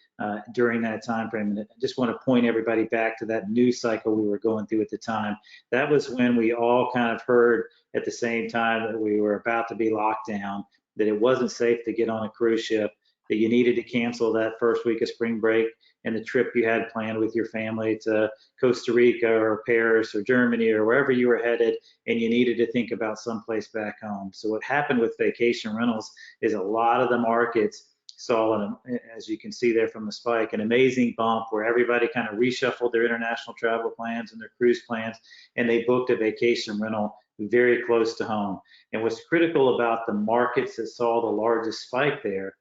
during that time frame. And I just want to point everybody back to that news cycle we were going through at the time. That was when we all kind of heard at the same time that we were about to be locked down, that it wasn't safe to get on a cruise ship, that you needed to cancel that first week of spring break and the trip you had planned with your family to Costa Rica or Paris or Germany or wherever you were headed, and you needed to think about someplace back home. So what happened with vacation rentals is a lot of the markets saw, as you can see there from the spike, an amazing bump where everybody kind of reshuffled their international travel plans and their cruise plans, and they booked a vacation rental very close to home. And what's critical about the markets that saw the largest spike there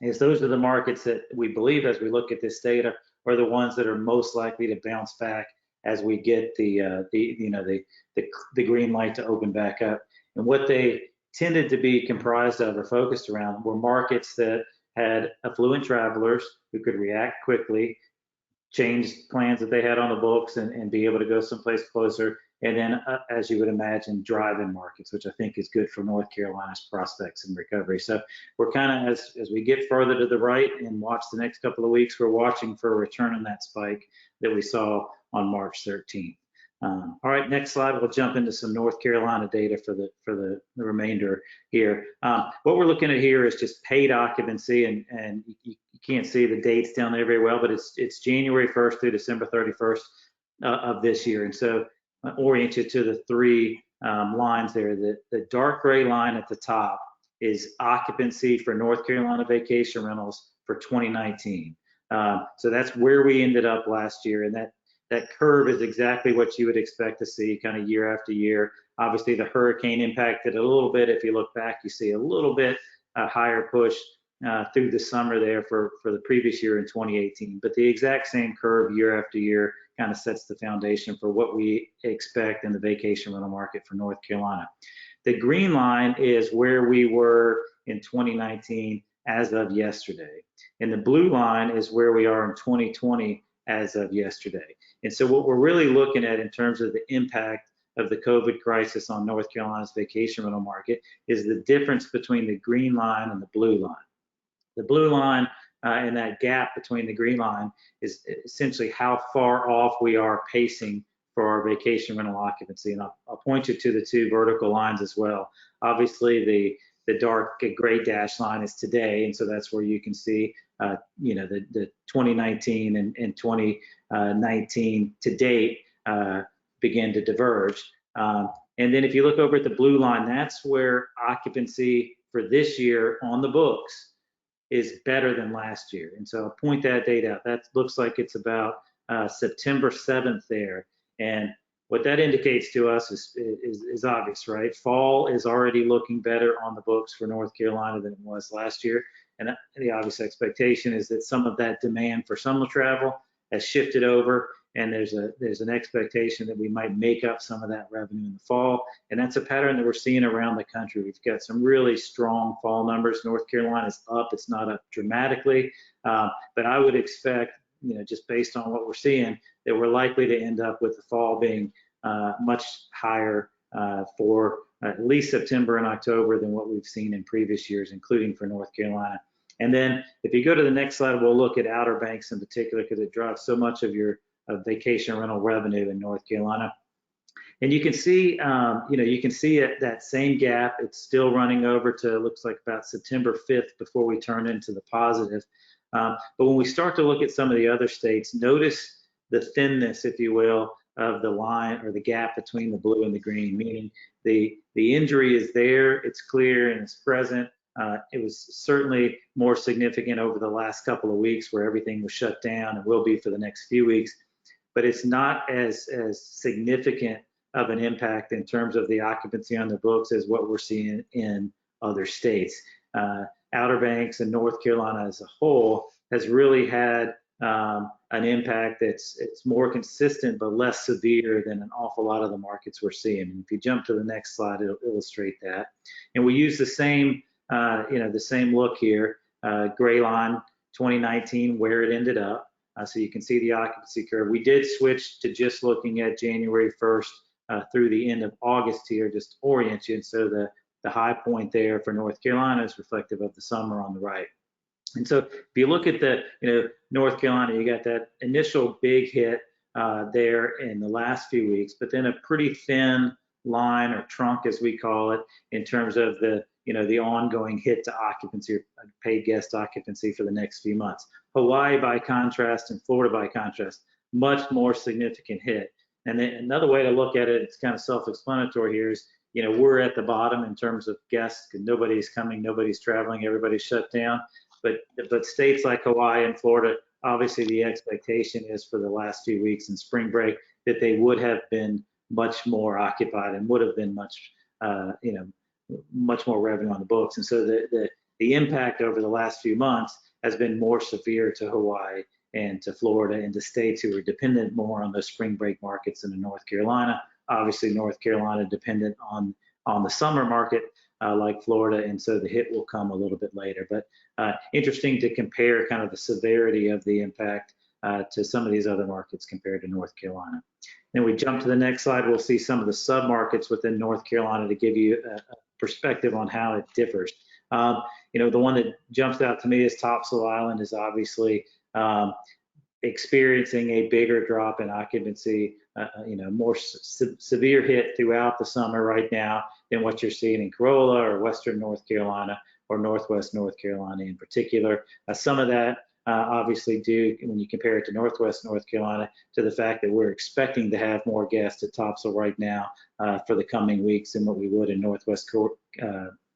is those are the markets that we believe, as we look at this data, are the ones that are most likely to bounce back as we get the green light to open back up. And what they tended to be comprised of or focused around were markets that had affluent travelers who could react quickly, change plans that they had on the books, and be able to go someplace closer. And then, as you would imagine, drive-in markets, which I think is good for North Carolina's prospects and recovery. So we're kind of, as we get further to the right and watch the next couple of weeks, we're watching for a return in that spike that we saw on March 13th. All right, next slide. We'll jump into some North Carolina data for the remainder here. What we're looking at here is just paid occupancy, and you can't see the dates down there very well, but it's January 1st through December 31st of this year. And so orient you to the three lines there. The dark gray line at the top is occupancy for North Carolina vacation rentals for 2019. So that's where we ended up last year, and that curve is exactly what you would expect to see kind of year after year. Obviously, the hurricane impacted a little bit. If you look back, you see a little bit higher push through the summer there for the previous year in 2018. But the exact same curve year after year kind of sets the foundation for what we expect in the vacation rental market for North Carolina. The green line is where we were in 2019 as of yesterday. And the blue line is where we are in 2020 as of yesterday. And so what we're really looking at in terms of the impact of the COVID crisis on North Carolina's vacation rental market is the difference between the green line and the blue line. The blue line and that gap between the green line is essentially how far off we are pacing for our vacation rental occupancy. And I'll point you to the two vertical lines as well. Obviously, the dark gray dash line is today, and so that's where you can see the 2019 and 2019 to date begin to diverge. And then if you look over at the blue line, that's where occupancy for this year on the books is better than last year. And so I'll point that date out. That looks like it's about September 7th there. And what that indicates to us is obvious, right? Fall is already looking better on the books for North Carolina than it was last year. And the obvious expectation is that some of that demand for summer travel has shifted over, and there's an expectation that we might make up some of that revenue in the fall. And that's a pattern that we're seeing around the country. We've got some really strong fall numbers. North Carolina is up. It's not up dramatically, but I would expect, just based on what we're seeing, that we're likely to end up with the fall being much higher for at least September and October than what we've seen in previous years, including for North Carolina. And then if you go to the next slide, we'll look at Outer Banks in particular because it drives so much of your vacation rental revenue in North Carolina. And you can see, that same gap. It's still running over to, looks like about September 5th before we turn into the positive. But when we start to look at some of the other states, notice the thinness, if you will, of the line or the gap between the blue and the green, meaning the injury is there, it's clear, and it's present. It was certainly more significant over the last couple of weeks where everything was shut down and will be for the next few weeks, but it's not as significant of an impact in terms of the occupancy on the books as what we're seeing in other states. Outer Banks and North Carolina as a whole has really had an impact it's more consistent but less severe than an awful lot of the markets we're seeing. And if you jump to the next slide, it'll illustrate that. And we use the same look here, gray line 2019, where it ended up. So you can see the occupancy curve. We did switch to just looking at January 1st through the end of August here, just to orient you. And so the high point there for North Carolina is reflective of the summer on the right. And so if you look at the, North Carolina, you got that initial big hit there in the last few weeks, but then a pretty thin line or trunk, as we call it, in terms of the, the ongoing hit to occupancy, or paid guest occupancy for the next few months. Hawaii, by contrast, and Florida, by contrast, much more significant hit. And then another way to look at it, it's kind of self-explanatory here, is, we're at the bottom in terms of guests, because nobody's coming, nobody's traveling, everybody's shut down. But states like Hawaii and Florida, obviously the expectation is for the last few weeks in spring break that they would have been much more occupied and would have been much, much more revenue on the books. And so the impact over the last few months has been more severe to Hawaii and to Florida and to states who are dependent more on those spring break markets than in North Carolina. Obviously, North Carolina dependent on the summer market like Florida, and so the hit will come a little bit later. But interesting to compare kind of the severity of the impact to some of these other markets compared to North Carolina. Then we jump to the next slide, we'll see some of the sub-markets within North Carolina to give you a perspective on how it differs. The one that jumps out to me is Topsail Island is obviously experiencing a bigger drop in occupancy, more severe hit throughout the summer right now than what you're seeing in Corolla or Western North Carolina or Northwest North Carolina in particular. Some of that obviously due, when you compare it to Northwest North Carolina, to the fact that we're expecting to have more guests at Topsail right now for the coming weeks than what we would in Northwest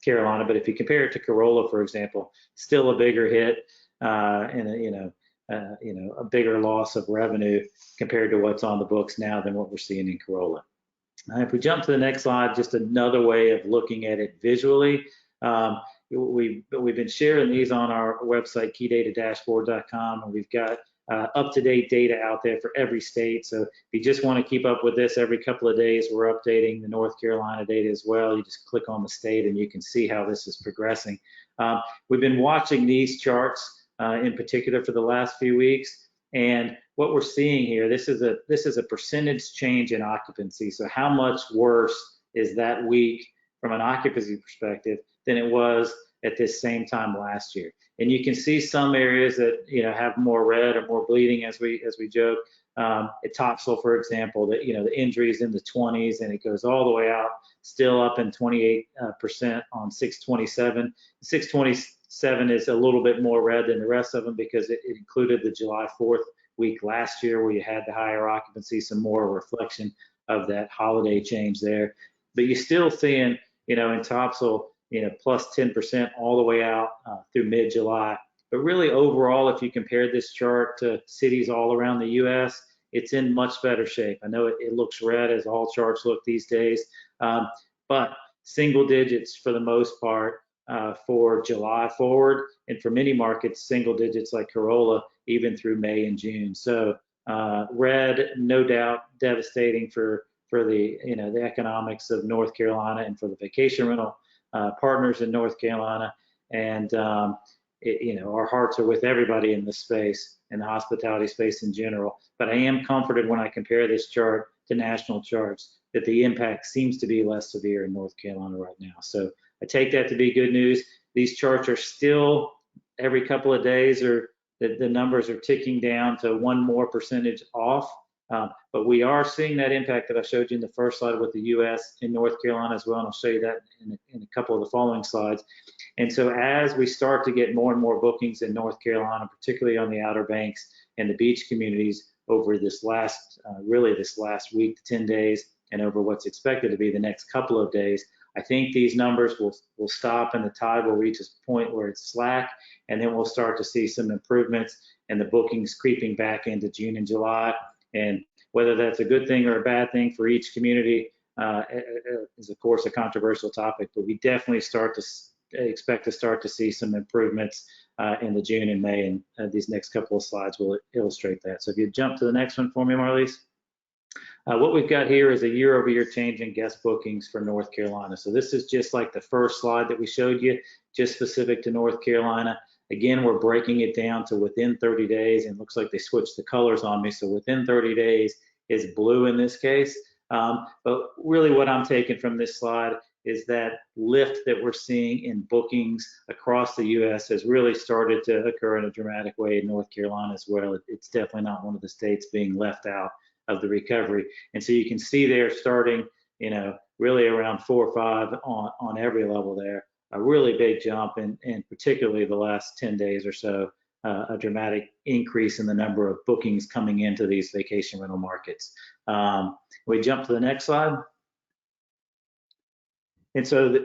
Carolina. But if you compare it to Corolla, for example, still a bigger hit and a bigger loss of revenue compared to what's on the books now than what we're seeing in Corolla. If we jump to the next slide, just another way of looking at it visually. We've been sharing these on our website, keydatadashboard.com, and we've got up-to-date data out there for every state. So if you just want to keep up with this every couple of days, we're updating the North Carolina data as well. You just click on the state and you can see how this is progressing. We've been watching these charts in particular for the last few weeks, and what we're seeing here, this is a percentage change in occupancy. So how much worse is that week from an occupancy perspective than it was at this same time last year? And you can see some areas that have more red or more bleeding, as we joke. At Topsail, for example, that the injury is in the 20s and it goes all the way out, still up in 28% on 6/27. 6/27 is a little bit more red than the rest of them because it included the July 4th week last year where you had the higher occupancy, some more reflection of that holiday change there. But you're still seeing, in Topsail, plus 10% all the way out through mid-July. But really overall, if you compare this chart to cities all around the US, it's in much better shape. I know it looks red, as all charts look these days, but single digits for the most part for July forward, and for many markets, single digits like Corolla, even through May and June. So red, no doubt, devastating for the the economics of North Carolina and for the vacation rental partners in North Carolina. And our hearts are with everybody in this space, in the hospitality space in general. But I am comforted when I compare this chart to national charts that the impact seems to be less severe in North Carolina right now. So I take that to be good news. These charts are still, every couple of days, or the numbers are ticking down to one more percentage off. But we are seeing that impact that I showed you in the first slide with the US in North Carolina as well, and I'll show you that in a couple of the following slides. And so as we start to get more and more bookings in North Carolina, particularly on the Outer Banks and the beach communities over this last week to 10 days, and over what's expected to be the next couple of days, I think these numbers will stop and the tide will reach a point where it's slack, and then we'll start to see some improvements and the bookings creeping back into June and July. And whether that's a good thing or a bad thing for each community is, of course, a controversial topic, but we definitely expect to start to see some improvements in the June and May, and these next couple of slides will illustrate that. So if you jump to the next one for me, Marlies. What we've got here is a year-over-year change in guest bookings for North Carolina. So this is just like the first slide that we showed you, just specific to North Carolina. Again, we're breaking it down to within 30 days, and it looks like they switched the colors on me. So within 30 days is blue in this case. But really what I'm taking from this slide is that lift that we're seeing in bookings across the U.S. has really started to occur in a dramatic way in North Carolina as well. It's definitely not one of the states being left out of the recovery. And so you can see there starting, really around 4 or 5 on every level there, a really big jump, and particularly the last 10 days or so, a dramatic increase in the number of bookings coming into these vacation rental markets. We jump to the next slide. And so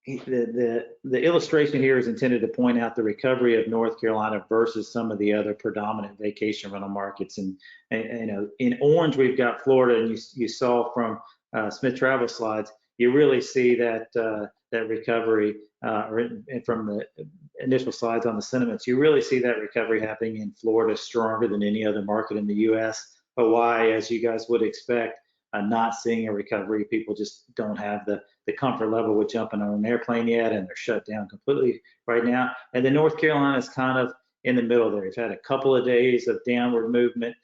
the illustration here is intended to point out the recovery of North Carolina versus some of the other predominant vacation rental markets. And in orange, we've got Florida, and you saw from Smith Travel slides, you really see that that recovery, and from the initial slides on the sentiments, you really see that recovery happening in Florida stronger than any other market in the U.S. Hawaii, as you guys would expect, not seeing a recovery. People just don't have the comfort level with jumping on an airplane yet, and they're shut down completely right now. And then North Carolina is kind of in the middle there. It's had a couple of days of downward movement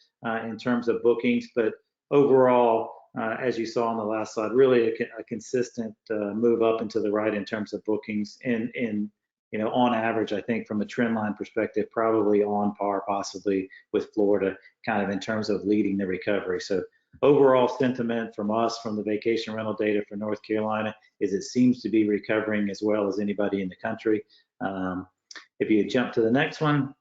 in terms of bookings, but overall, as you saw on the last slide, really a consistent move up and to the right in terms of bookings. And on average, I think from a trend line perspective, probably on par possibly with Florida, kind of in terms of leading the recovery. So overall sentiment from us, from the vacation rental data for North Carolina, is it seems to be recovering as well as anybody in the country. If you jump to the next one,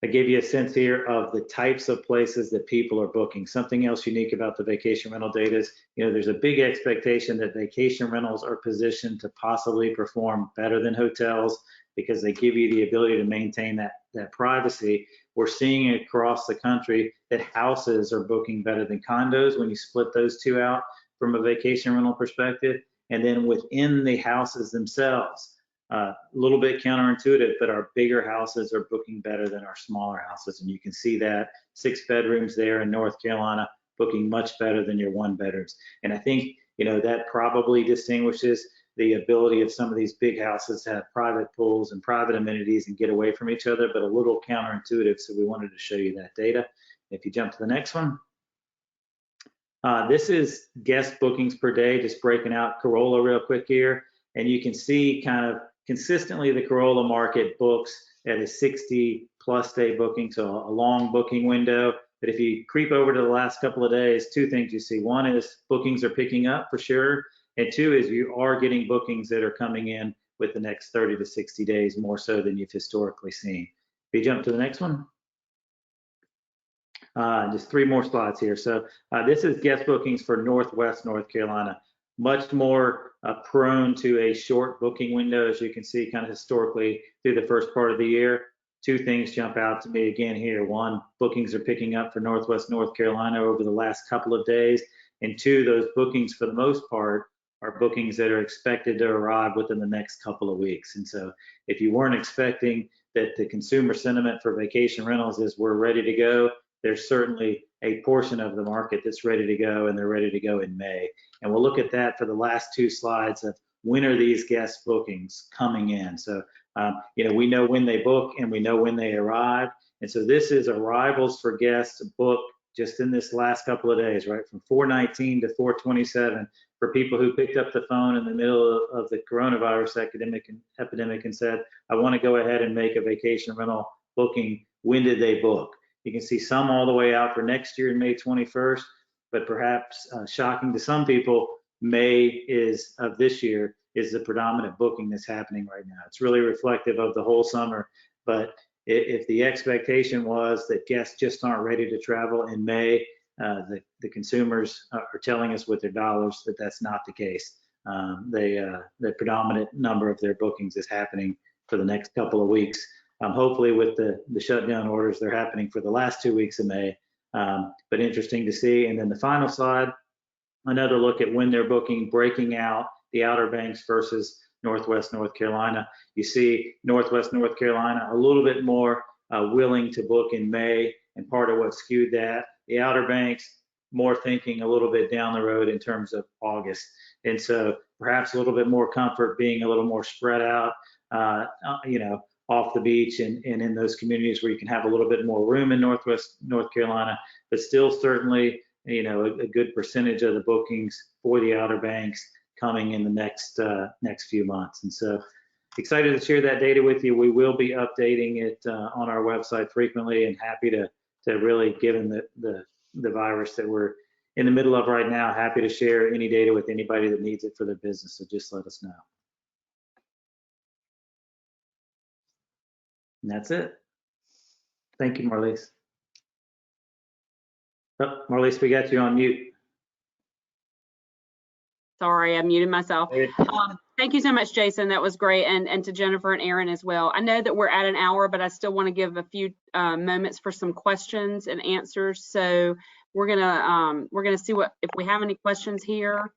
I gave you a sense here of the types of places that people are booking. Something else unique about the vacation rental data is, there's a big expectation that vacation rentals are positioned to possibly perform better than hotels because they give you the ability to maintain that privacy. We're seeing across the country that houses are booking better than condos when you split those two out from a vacation rental perspective. And then within the houses themselves, a little bit counterintuitive, but our bigger houses are booking better than our smaller houses. And you can see that 6 bedrooms there in North Carolina booking much better than your 1 bedrooms. And I think, that probably distinguishes the ability of some of these big houses to have private pools and private amenities and get away from each other, but a little counterintuitive. So we wanted to show you that data. If you jump to the next one. This is guest bookings per day, just breaking out Corolla real quick here. And you can see kind of consistently the Corolla market books at a 60+ day booking, so a long booking window. But if you creep over to the last couple of days, 2 things you see. One is bookings are picking up for sure. And 2 is you are getting bookings that are coming in with the next 30 to 60 days more so than you've historically seen. If you jump to the next one. Just 3 more slides here. So this is guest bookings for Northwest North Carolina. Much more prone to a short booking window, as you can see kind of historically through the first part of the year. 2 things jump out to me again here. 1, bookings are picking up for Northwest North Carolina over the last couple of days. And 2, those bookings for the most part are bookings that are expected to arrive within the next couple of weeks. And so if you weren't expecting that the consumer sentiment for vacation rentals is we're ready to go, there's certainly a portion of the market that's ready to go, and they're ready to go in May. And we'll look at that for the last 2 slides of when are these guest bookings coming in. So, we know when they book and we know when they arrive. And so this is arrivals for guests booked just in this last couple of days, right? From 4/19 to 4/27 for people who picked up the phone in the middle of the coronavirus epidemic and said, I want to go ahead and make a vacation rental booking. When did they book? You can see some all the way out for next year, May 21st, but perhaps shocking to some people, May of this year is the predominant booking that's happening right now. It's really reflective of the whole summer, but if the expectation was that guests just aren't ready to travel in May, the consumers are telling us with their dollars that that's not the case. The predominant number of their bookings is happening for the next couple of weeks. Hopefully with the shutdown orders, they're happening for the last 2 weeks of May, but interesting to see. And then the final slide, another look at when they're booking, breaking out the Outer Banks versus Northwest North Carolina. You see Northwest North Carolina a little bit more willing to book in May, and part of what skewed that. The Outer Banks more thinking a little bit down the road in terms of August. And so perhaps a little bit more comfort being a little more spread out, off the beach and in those communities where you can have a little bit more room in Northwest North Carolina, but still certainly, a good percentage of the bookings for the Outer Banks coming in the next few months. And so excited to share that data with you. We will be updating it on our website frequently, and happy to really, given the virus that we're in the middle of right now, happy to share any data with anybody that needs it for their business. So just let us know. And that's it. Thank you, Marlise. Oh, Marlise, we got you on mute. Sorry, I muted myself. Thank you so much, Jason. That was great. And to Jennifer and Erin as well. I know that we're at an hour, but I still want to give a few moments for some questions and answers. So we're gonna see if we have any questions here.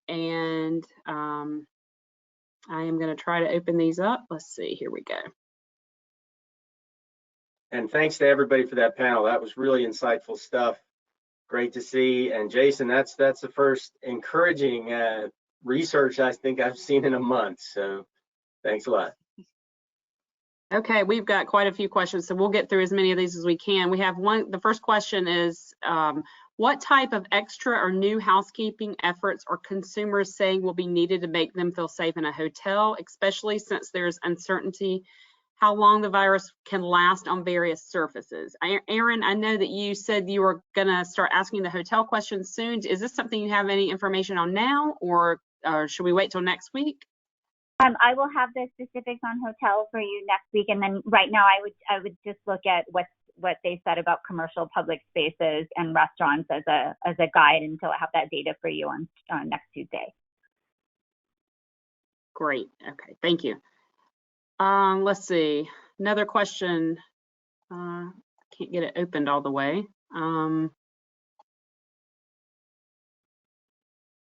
And I am gonna try to open these up. Let's see, here we go. And thanks to everybody for that panel. That was really insightful stuff. Great to see. And Jason, that's the first encouraging research I think I've seen in a month. So thanks a lot. Okay, we've got quite a few questions, so we'll get through as many of these as we can. We have one. The first question is, what type of extra or new housekeeping efforts are consumers saying will be needed to make them feel safe in a hotel, especially since there's uncertainty how long the virus can last on various surfaces? Erin, I know that you said you were gonna start asking the hotel questions soon. Is this something you have any information on now, or should we wait till next week? I will have the specifics on hotels for you next week, and then right now I would just look at what they said about commercial public spaces and restaurants as a guide until I have that data for you on next Tuesday. Great. Okay. Thank you. Let's see. Another question. I can't get it opened all the way.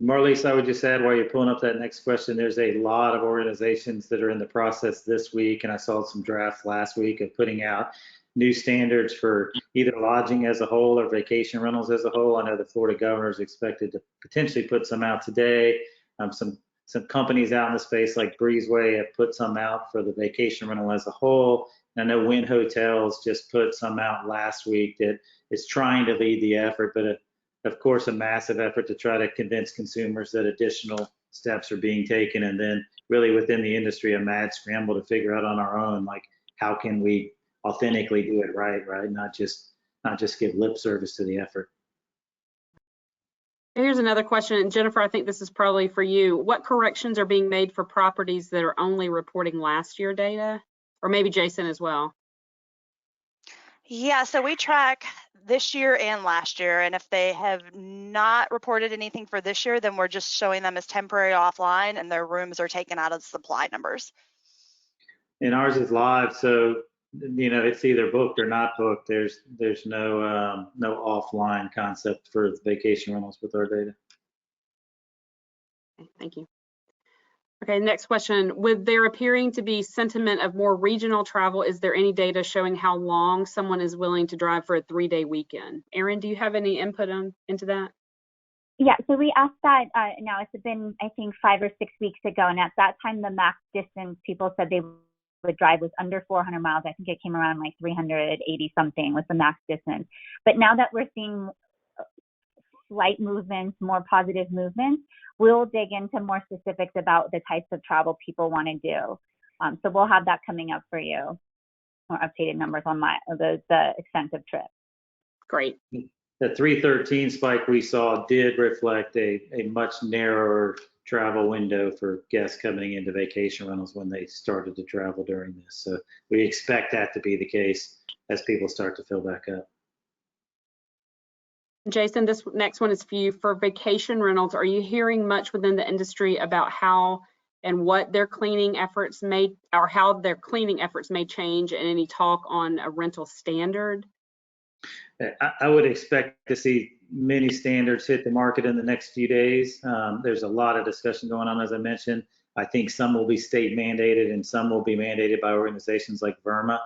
Marlise, I would just add, while you're pulling up that next question, there's a lot of organizations that are in the process this week, and I saw some drafts last week of putting out new standards for either lodging as a whole or vacation rentals as a whole. I know the Florida governor is expected to potentially put some out today. Some companies out in the space like Breezeway have put some out for the vacation rental as a whole. And I know Wynn Hotels just put some out last week that is trying to lead the effort, but of course, a massive effort to try to convince consumers that additional steps are being taken. And then really within the industry, a mad scramble to figure out on our own, like, how can we authentically do it right? Not just give lip service to the effort. Here's another question, and Jennifer, I think this is probably for you. What corrections are being made for properties that are only reporting last year data? Or maybe Jason as well. Yeah, so we track this year and last year, and if they have not reported anything for this year, then we're just showing them as temporary offline and their rooms are taken out of the supply numbers. And ours is live, so it's either booked or not booked. There's no offline concept for vacation rentals with our data. Okay, thank you. Okay, next question. With there appearing to be sentiment of more regional travel, is there any data showing how long someone is willing to drive for a 3-day weekend? Erin, do you have any input into that? Yeah, so we asked that now it's been, I think, 5 or 6 weeks ago, and at that time the max distance people said they would drive was under 400 miles. I think it came around like 380 something was the max distance. But now that we're seeing slight movements, more positive movements, we'll dig into more specifics about the types of travel people want to do. So we'll have that coming up for you, more updated numbers on the extensive trip. Great. The 313 spike we saw did reflect a much narrower travel window for guests coming into vacation rentals when they started to travel during this. So we expect that to be the case as people start to fill back up. Jason, this next one is for you. For vacation rentals, are you hearing much within the industry about how and what their cleaning efforts may, or how their cleaning efforts may change, and any talk on a rental standard? I would expect to see many standards hit the market in the next few days. There's a lot of discussion going on, as I mentioned. I think some will be state mandated and some will be mandated by organizations like VRMA.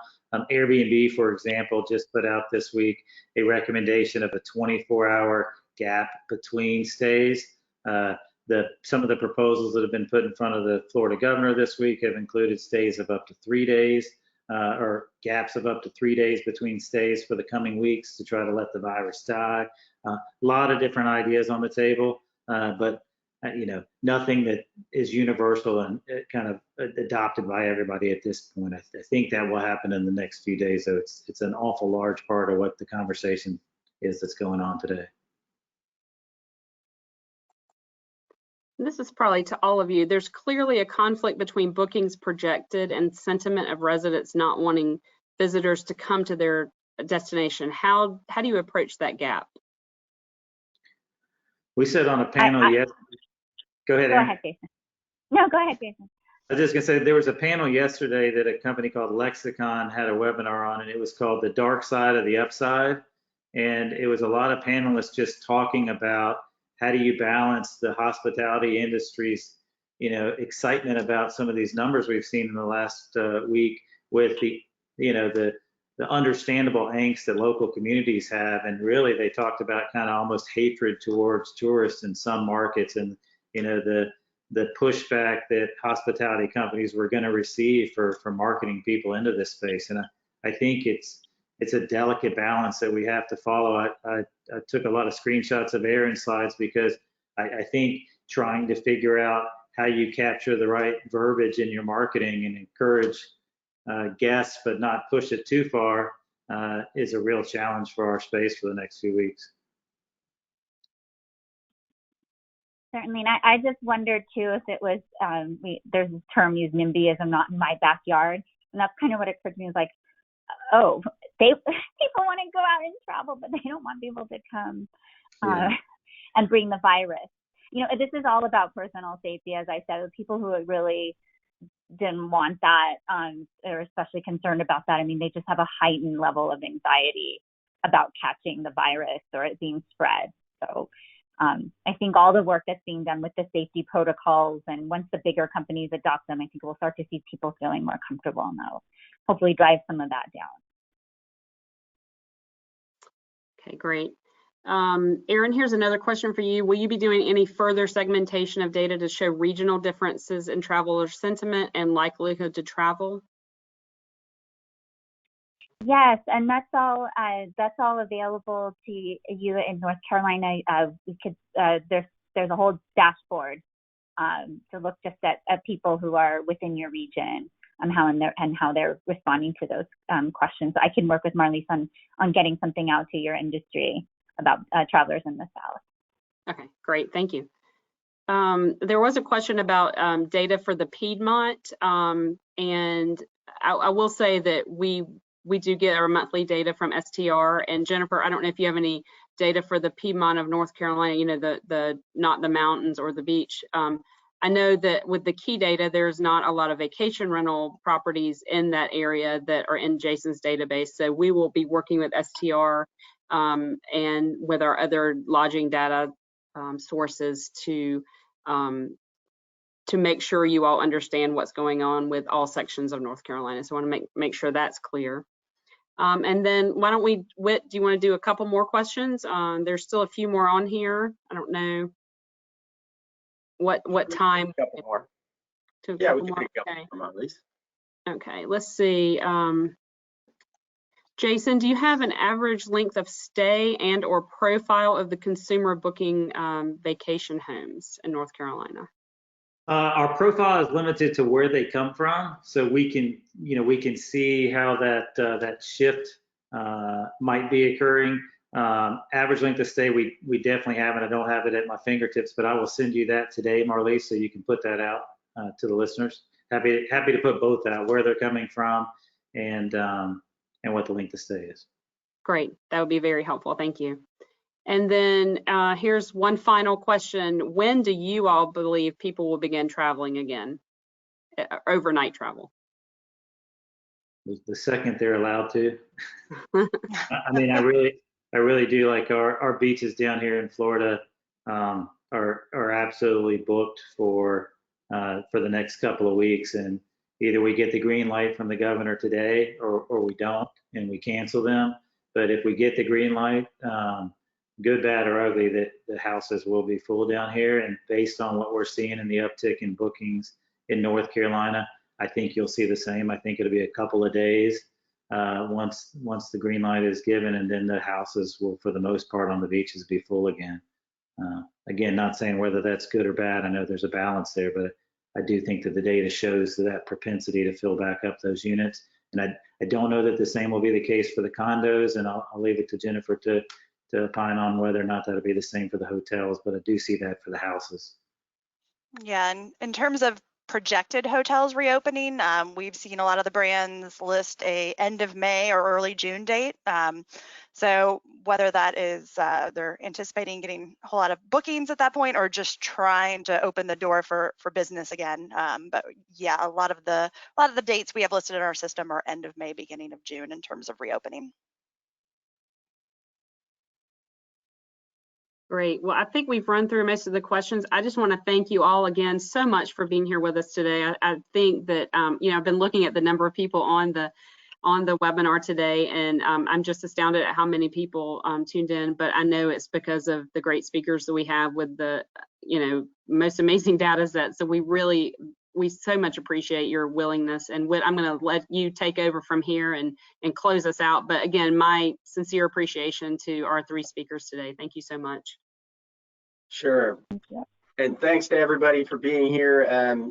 Airbnb, for example, just put out this week a recommendation of a 24-hour gap between stays. Some of the proposals that have been put in front of the Florida governor this week have included stays of up to 3 days. Or gaps of up to 3 days between stays for the coming weeks to try to let the virus die. A lot of different ideas on the table, but nothing that is universal and kind of adopted by everybody at this point. I think that will happen in the next few days, though. It's an awful large part of what the conversation is that's going on today. This is probably to all of you. There's clearly a conflict between bookings projected and sentiment of residents not wanting visitors to come to their destination. How do you approach that gap? We said on a panel yesterday. Go ahead, Erin. Go ahead, Jason. No, go ahead, Jason. I was just gonna say there was a panel yesterday that a company called Lexicon had a webinar on, and it was called The Dark Side of the Upside. And it was a lot of panelists just talking about how do you balance the hospitality industry's, excitement about some of these numbers we've seen in the last week with the understandable angst that local communities have. And really they talked about kind of almost hatred towards tourists in some markets, and the pushback that hospitality companies were going to receive for marketing people into this space. And I think it's a delicate balance that we have to follow. I took a lot of screenshots of Erin's slides because I think trying to figure out how you capture the right verbiage in your marketing and encourage guests but not push it too far is a real challenge for our space for the next few weeks. Certainly, and I just wondered too if it was, there's this term used, NIMBYism, not in my backyard, and that's kind of what it occurred to me, was like, oh, people want to go out and travel, but they don't want people to come and bring the virus. This is all about personal safety, as I said. The people who really didn't want that, are especially concerned about that. I mean, they just have a heightened level of anxiety about catching the virus or it being spread. So I think all the work that's being done with the safety protocols, and once the bigger companies adopt them, I think we'll start to see people feeling more comfortable, and that'll hopefully drive some of that down. Okay, great. Erin, here's another question for you. Will you be doing any further segmentation of data to show regional differences in traveler sentiment and likelihood to travel? Yes, and that's all available to you in North Carolina. There's a whole dashboard to look just at people who are within your region and how they're responding to those questions. I can work with Marlise on getting something out to your industry about travelers in the South. Okay, great, thank you. There was a question about data for the Piedmont, and I will say that we do get our monthly data from STR. And Jennifer, I don't know if you have any data for the Piedmont of North Carolina, the not the mountains or the beach. I know that with the key data, there's not a lot of vacation rental properties in that area that are in Jason's database. So we will be working with STR and with our other lodging data sources to make sure you all understand what's going on with all sections of North Carolina. So I want to make sure that's clear. And then why don't we, Whit, do you want to do a couple more questions? There's still a few more on here. I don't know what time. A couple more. Yeah, we can pick a couple more, at least. Okay, let's see. Jason, do you have an average length of stay and or profile of the consumer booking vacation homes in North Carolina? Our profile is limited to where they come from, so we can see how that shift might be occurring. Average length of stay, we definitely have it. I don't have it at my fingertips, but I will send you that today, Marlise, so you can put that out to the listeners. Happy to put both out, where they're coming from and what the length of stay is. Great, that would be very helpful. Thank you. And then here's one final question. When do you all believe people will begin traveling again, overnight travel? The second they're allowed to. I mean, I really do. Like our beaches down here in Florida are absolutely booked for the next couple of weeks, and either we get the green light from the governor today or we don't, and we cancel them. But if we get the green light, good, bad, or ugly, that the houses will be full down here. And based on what we're seeing in the uptick in bookings in North Carolina, I think you'll see the same. I think it'll be a couple of days once the green light is given, and then the houses will, for the most part, on the beaches be full again. Again, not saying whether that's good or bad. I know there's a balance there, but I do think that the data shows that propensity to fill back up those units. And I don't know that the same will be the case for the condos, and I'll leave it to Jennifer to opine on whether or not that'll be the same for the hotels, but I do see that for the houses. Yeah, and in terms of projected hotels reopening, we've seen a lot of the brands list a end of May or early June date. So whether that is they're anticipating getting a whole lot of bookings at that point, or just trying to open the door for business again. But yeah, a lot of the dates we have listed in our system are end of May, beginning of June in terms of reopening. Great. Well, I think we've run through most of the questions. I just want to thank you all again so much for being here with us today. I think that, you know, I've been looking at the number of people on the webinar today, and I'm just astounded at how many people tuned in, but I know it's because of the great speakers that we have with the, you know, most amazing data sets. So we so much appreciate your willingness, and I'm going to let you take over from here and close us out. But again, my sincere appreciation to our three speakers today. Thank you so much. Sure. And thanks to everybody for being here.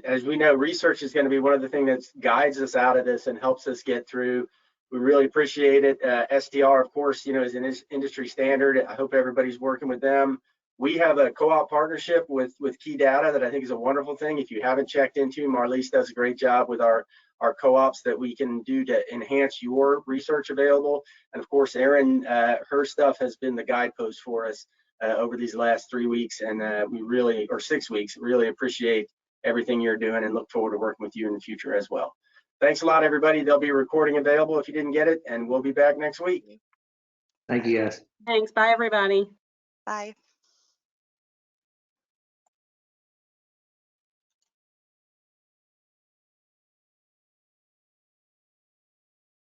As we know, research is going to be one of the things that guides us out of this and helps us get through. We really appreciate it. STR, of course, you know, is an industry standard. I hope everybody's working with them. We have a co-op partnership with Key Data that I think is a wonderful thing. If you haven't checked into, Marlise does a great job with our co-ops that we can do to enhance your research available. And of course, Erin, her stuff has been the guidepost for us over these last 3 weeks, and we really, or 6 weeks, really appreciate everything you're doing and look forward to working with you in the future as well. Thanks a lot, everybody. There'll be a recording available if you didn't get it, and we'll be back next week. Thank you, guys. Thanks. Bye, everybody. Bye.